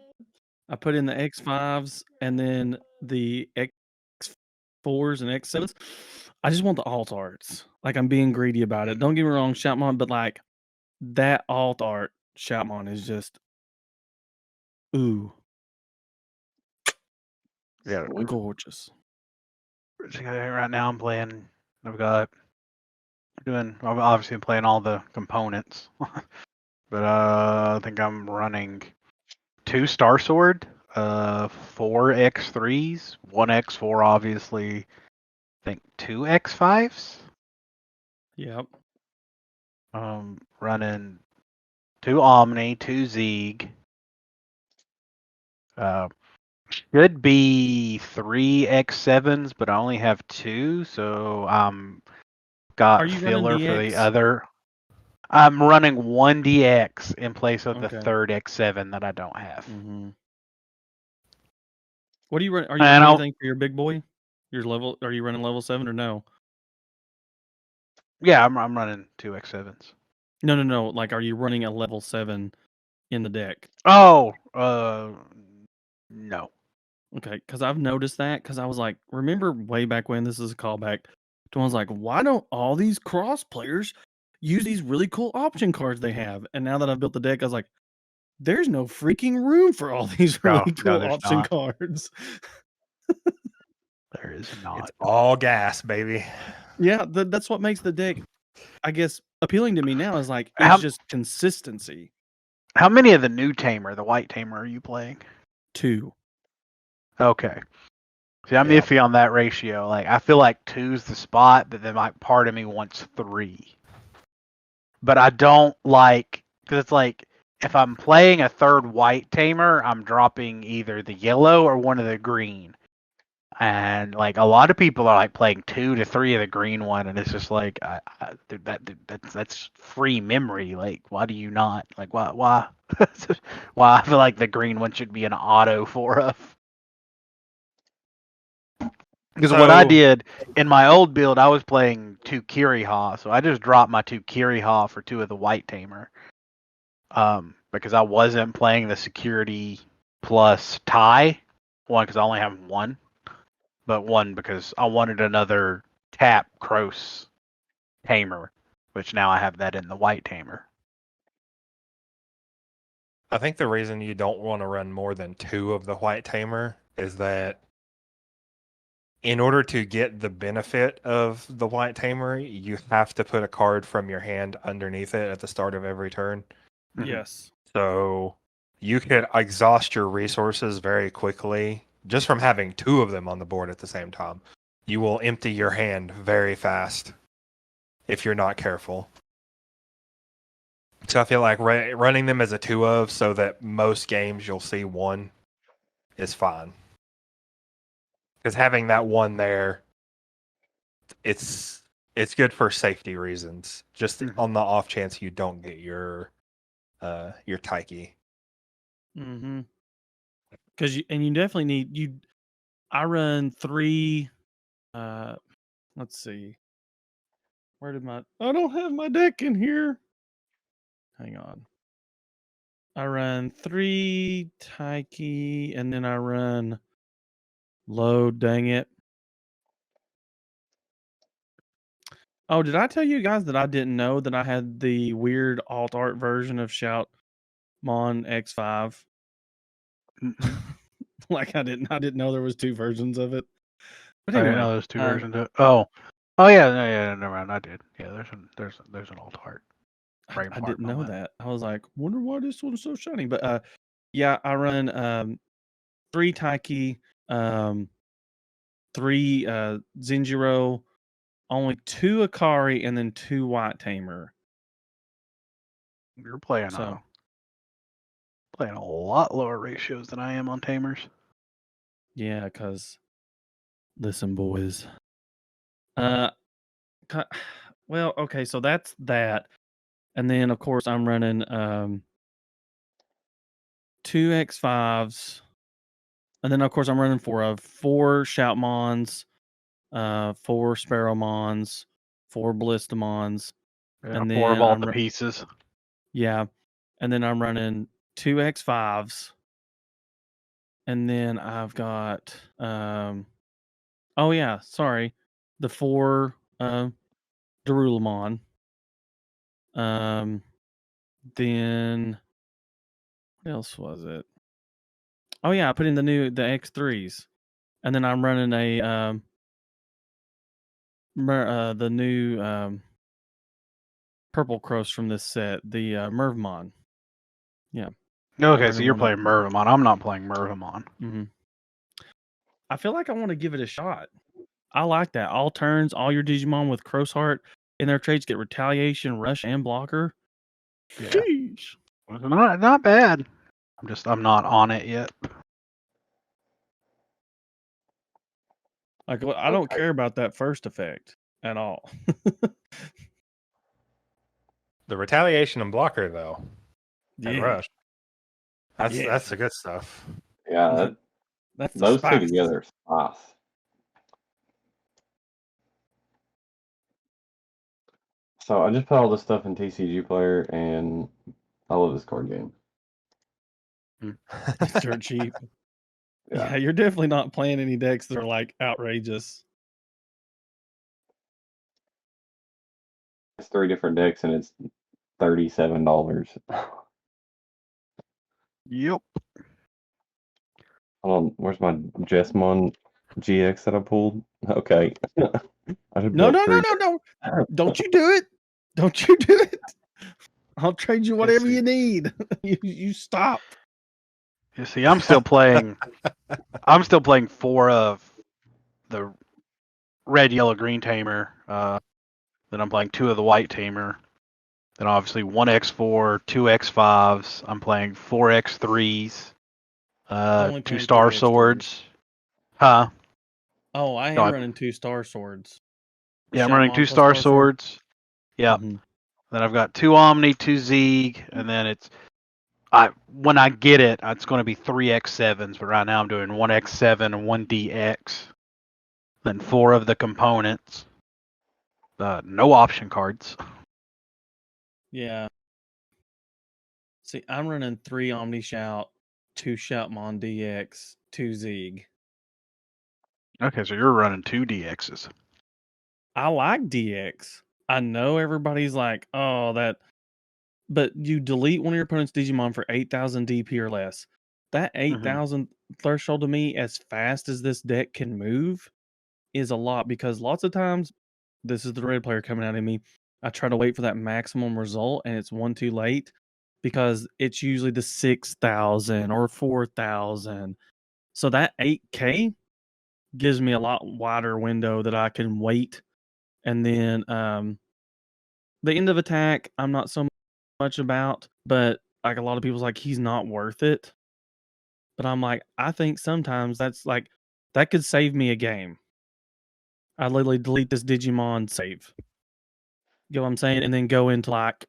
I put in the X5s and then the X4s and X7s. I just want the alt arts. Like I'm being greedy about it. Don't get me wrong, Shoutmon, but like that alt art Shoutmon is just ooh. Yeah. Gorgeous. Right now I'm playing. I'm obviously playing all the components, but I think I'm running 2 Star Sword, 4 X3s, 1 X4 obviously. I think 2 X5s. Yep. Running 2 Omni, 2 Zeeg. Should be 3 X7s, but I only have 2, so got Are you filler running for the DX? other. I'm running 1 DX in place of the Okay. 3rd X7 that I don't have. Mm-hmm. What do you run? Are you And running I'll- anything for your big boy? Your level? Are you running level 7 or no? Yeah, I'm running 2 X7s. No. Like, are you running a level 7 in the deck? Oh, no. Okay, because I've noticed that. Because I was like, remember way back when, this is a callback to when I was like, why don't all these cross players use these really cool option cards they have? And now that I've built the deck, I was like, there's no freaking room for all these really No, cool there's option not. cards. There is not. It's all gas, baby. Yeah, that's what makes the deck, I guess, appealing to me now is like, How- it's just consistency. How many of the new Tamer, the white Tamer, are you playing? 2. Okay. See, I'm Yeah. iffy on that ratio. Like, I feel like 2's the spot, but then like part of me wants 3. But I don't like, because it's like, if I'm playing a 3rd white Tamer, I'm dropping either the yellow or one of the green. And like a lot of people are like playing 2 to 3 of the green one, and it's just like that's free memory. Like, why do you not like why? Why I feel like the green one should be an auto 4 of. Because what I So did in my old build, I was playing 2 Kiriha, so I just dropped my 2 Kiriha for 2 of the White Tamer. Because I wasn't playing the security plus tie. One, because I only have one, but one because I wanted another tap Kroos Tamer, which now I have that in the White Tamer. I think the reason you don't want to run more than 2 of the White Tamer is that in order to get the benefit of the White Tamer, you have to put a card from your hand underneath it at the start of every turn. Mhm. Yes. So you could exhaust your resources very quickly just from having 2 of them on the board at the same time. You will empty your hand very fast if you're not careful. So I feel like running them as a 2 of so that most games you'll see 1 is fine. Because having that 1 there, it's good for safety reasons. Just on the off chance you don't get your Taiki. Mm-hmm. Because you definitely need you. I run 3. Let's see. Where did my? I don't have my deck in here. Hang on. I run 3 Taiki, and then I run load. Dang it. Oh, did I tell you guys that I didn't know that I had the weird alt art version of Shout Mon X5? Like I didn't know there was 2 versions of it. But I didn't anyway, know there's 2 versions of it. Oh yeah, no, yeah, never mind. I did. Yeah, there's an alt art. I didn't know that. I was like, wonder why this one's so shiny. But yeah, I run 3 Taiki, 3 Zenjiro, only 2 Akari, and then 2 White Tamer. You're playing So playing a lot lower ratios than I am on Tamers. yeah, because listen, boys. Well, okay, so that's that, and then of course I'm running 2 X5s, and then of course I'm running 4 Shoutmons, 4 Sparrowmons, 4 Ballistamons, Yeah, and 4 of then all the pieces. yeah, and then I'm running 2 X5s, and then I've got oh yeah, sorry, the 4 Darulamon. Then what else was it? Oh yeah, I put in the X3s, and then I'm running a the new purple cross from this set, the Mervmon. Yeah. Okay, so you're playing Mervamon. I'm not playing Mervamon. Mm-hmm. I feel like I want to give it a shot. I like that. All turns, all your Digimon with Crow's Heart in their traits get retaliation, rush, and blocker. Yeah. Sheesh. Not bad. I'm not on it yet. Like I don't care about that first effect at all. The retaliation and blocker though. And rush. That's the good stuff. Yeah, That's the those spice. 2 together are spice. So I just put all this stuff in TCG Player, and I love this card game. It's dirt cheap. Yeah. Yeah, you're definitely not playing any decks that are like outrageous. It's 3 different decks, and it's $37. Yep. Hold on, where's my Jessmon GX that I pulled? Okay. I should No. build 3. Don't you do it. Don't you do it. I'll trade you whatever see. you need. you stop. You see, I'm still playing. I'm still playing 4 of the red, yellow, green tamer. Then I'm playing 2 of the white tamer. Then obviously 1x4, 2x5s. I'm playing 4x3s. Only 2 playing star 3x3s. swords. Huh? Oh, I am running 2 star swords. Yeah, I'm running 2 star swords. Yeah. Mm-hmm. Then I've got 2 Omni, 2 Zeeg, and then when I get it, it's going to be 3x7s. But right now I'm doing 1x7 and 1DX. then 4 of the components. No option cards. Yeah. See, I'm running 3 Omni Shout, 2 Shoutmon DX, 2 Zeeg. Okay, so you're running 2 DXs. I like DX. I know everybody's like, oh, that. But you delete one of your opponent's Digimon for 8,000 DP or less. That 8,000 threshold to me, as fast as this deck can move, is a lot because lots of times, this is the red player coming out of me. I try to wait for that maximum result and it's one too late because it's usually the 6,000 or 4,000. So that 8K gives me a lot wider window that I can wait. And then the end of attack, I'm not so much about, but like a lot of people's like, he's not worth it. But I'm like, I think sometimes that's like, that could save me a game. I literally delete this Digimon save. You know what I'm saying? And then go into like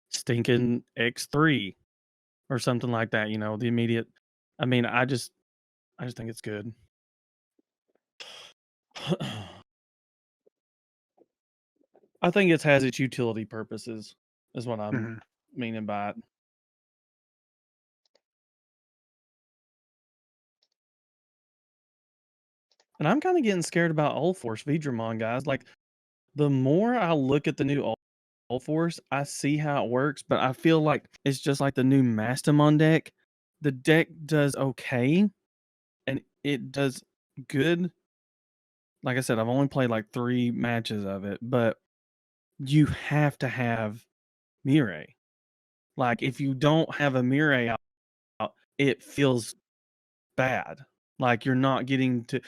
stinking X3 or something like that, you know, the immediate. I mean, I just think it's good. I think it has its utility purposes, is what I'm meaning by it. And I'm kind of getting scared about Old Force Vidramon, guys. Like, the more I look at the new Old Force, I see how it works, but I feel like it's just like the new Mastamon deck. The deck does okay, and it does good. Like I said, I've only played like 3 matches of it, but you have to have Mirai. Like, if you don't have a Mirai out, it feels bad. Like, you're not getting to.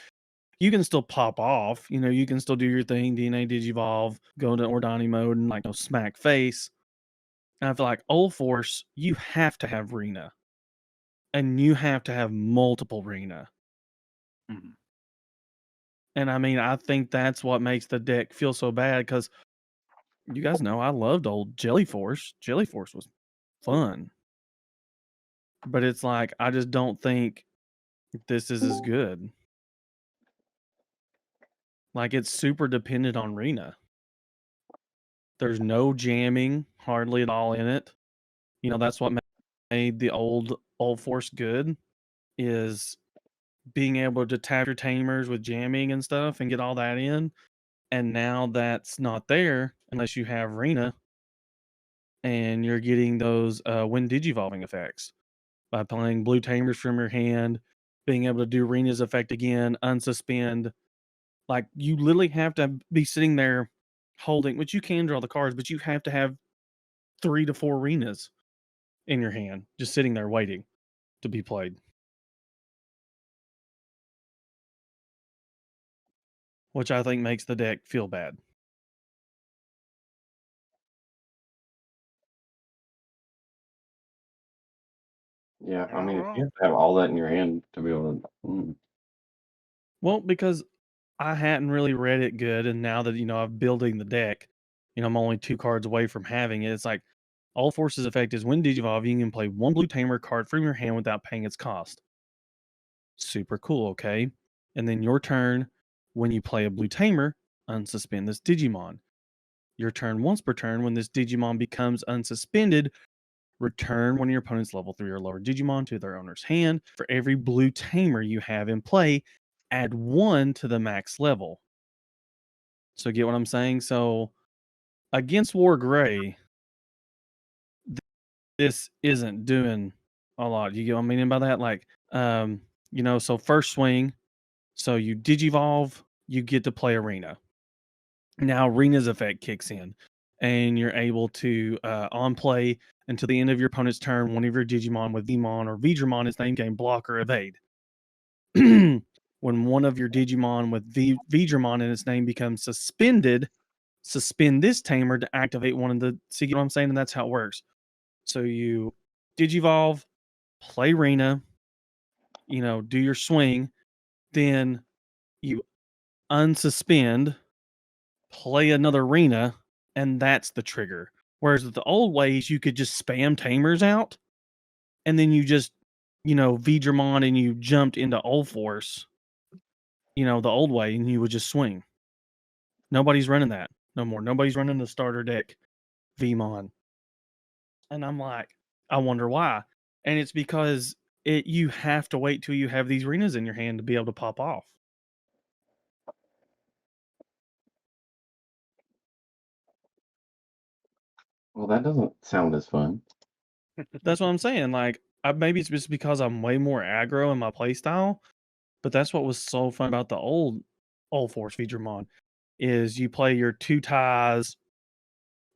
You can still pop off, you know, you can still do your thing, DNA Digivolve, go into Ordani mode and like smack face. And I feel like Old Force, you have to have Rena. And you have to have multiple Rena. Mhm. And I mean, I think that's what makes the deck feel so bad because you guys know I loved old Jellyforce. Jellyforce was fun. But it's like, I just don't think this is as good. Like, it's super dependent on Rena. There's no jamming hardly at all in it. You know, that's what made the old Force good, is being able to tap your tamers with jamming and stuff and get all that in. And now that's not there unless you have Rena, and you're getting those when digivolving effects by playing blue tamers from your hand, being able to do Rena's effect again, unsuspend. Like, you literally have to be sitting there holding, which you can draw the cards, but you have to have 3 to 4 Renas in your hand, just sitting there waiting to be played. Which I think makes the deck feel bad. Yeah, I mean, if you have to have all that in your hand to be able to. Well, because I hadn't really read it good, and now that, you know, I'm building the deck, you know, I'm only 2 cards away from having it. It's like, all Forces effect is when Digivolve, you can play 1 blue tamer card from your hand without paying its cost. Super cool, okay? And then your turn, when you play a blue tamer, unsuspend this Digimon. Your turn once per turn, when this Digimon becomes unsuspended, return one of your opponent's level 3 or lower Digimon to their owner's hand. For every blue tamer you have in play, add 1 to the max level. So get what I'm saying? So against War Gray, this isn't doing a lot. You get what I mean by that? Like, you know, so first swing, so you Digivolve, you get to play Arena. Now Arena's effect kicks in, and you're able to on play until the end of your opponent's turn, one of your Digimon with Vmon or Vidramon is name game block or evade. When one of your Digimon with Vidramon in its name becomes suspended, suspend this tamer to activate one of the. See what I'm saying? And that's how it works. So you Digivolve, play Rena, you know, do your swing, then you unsuspend, play another Rena, and that's the trigger. Whereas with the old ways, you could just spam tamers out, and then you just, you know, Vidramon and you jumped into Old Force. the old way, and you would just swing. Nobody's running that no more. Nobody's running the starter deck VMon. And I'm like, I wonder why. And it's because you have to wait till you have these arenas in your hand to be able to pop off. Well, that doesn't sound as fun. That's what I'm saying. Like, maybe it's just because I'm way more aggro in my playstyle, but that's what was so fun about the old Force Featuremon is you play your 2 ties,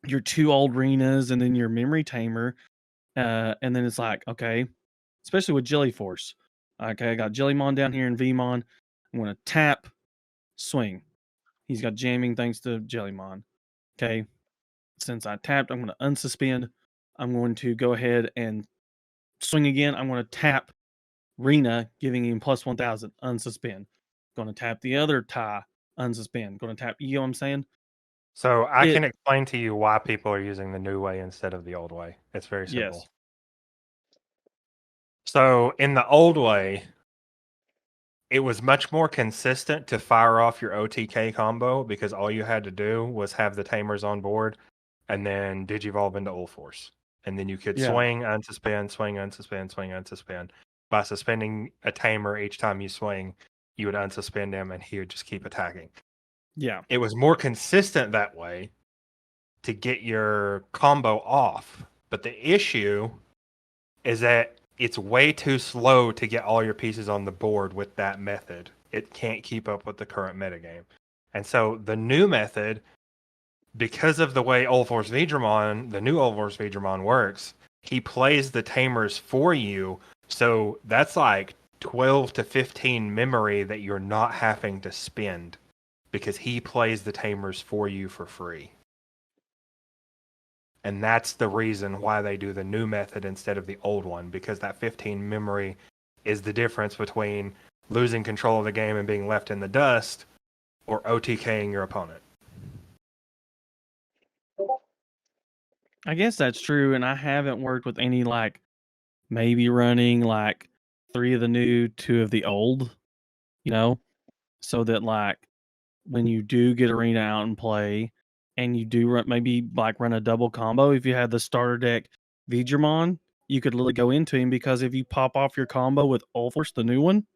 your 2 old arenas, and then your memory tamer. And then it's like, okay, especially with Jelly Force. Okay, I got Jellymon down here in VMon. I'm going to tap, swing. He's got jamming thanks to Jellymon. Okay, since I tapped, I'm going to unsuspend. I'm going to go ahead and swing again. I'm going to tap Rena, giving him plus 1,000, unsuspend. Going to tap the other tie, unsuspend. Going to tap, you know what I'm saying? So I can explain to you why people are using the new way instead of the old way. It's very simple. Yes. So in the old way, it was much more consistent to fire off your OTK combo because all you had to do was have the tamers on board and then digivolve into Old Force. And then you could swing, unsuspend, swing, unsuspend, swing, unsuspend. By suspending a tamer each time you swing, you would unsuspend him and he would just keep attacking. Yeah. It was more consistent that way to get your combo off. But the issue is that it's way too slow to get all your pieces on the board with that method. It can't keep up with the current metagame. And so the new method, because of the way Old Force Veedramon, the new Old Force Veedramon works, he plays the tamers for you. So that's like 12 to 15 memory that you're not having to spend because he plays the tamers for you for free. And that's the reason why they do the new method instead of the old one, because that 15 memory is the difference between losing control of the game and being left in the dust or OTKing your opponent. I guess that's true, and I haven't worked with any maybe running 3 of the new, 2 of the old, so that when you do get arena out and play, and you do run a double combo, if you had the starter deck Veedramon, you could literally go into him because if you pop off your combo with Ulforce, the new one,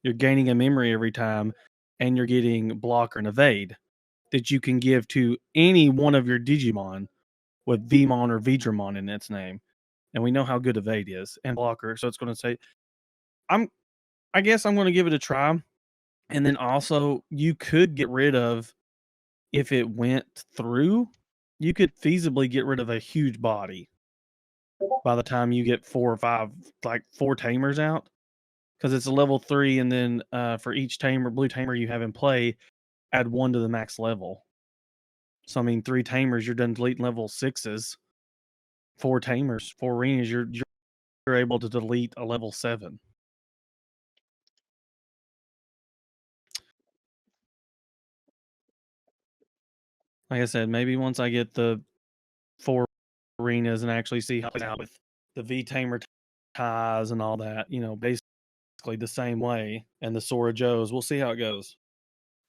you're gaining a memory every time, and you're getting blocker and evade that you can give to any one of your Digimon with Vmon or Veedramon in its name. And we know how good evade is and blocker, so it's going to say, I guess I'm going to give it a try. And then also, you could get rid of, if it went through, you could feasibly get rid of a huge body by the time you get 4 or 5, 4 tamers out, because it's a level 3, and then for each blue tamer you have in play, add 1 to the max level. So I mean, 3 tamers, you're done deleting level 6s. 4 tamers, 4 arenas, you're able to delete a level 7. Like I said, maybe once I get the 4 arenas and actually see how it plays out with the V tamer ties and all that, basically the same way, and the Sora Joes, we'll see how it goes.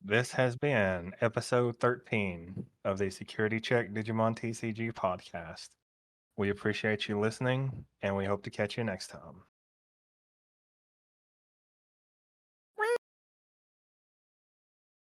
This has been episode 13 of the Security Check Digimon TCG podcast. We appreciate you listening, and we hope to catch you next time.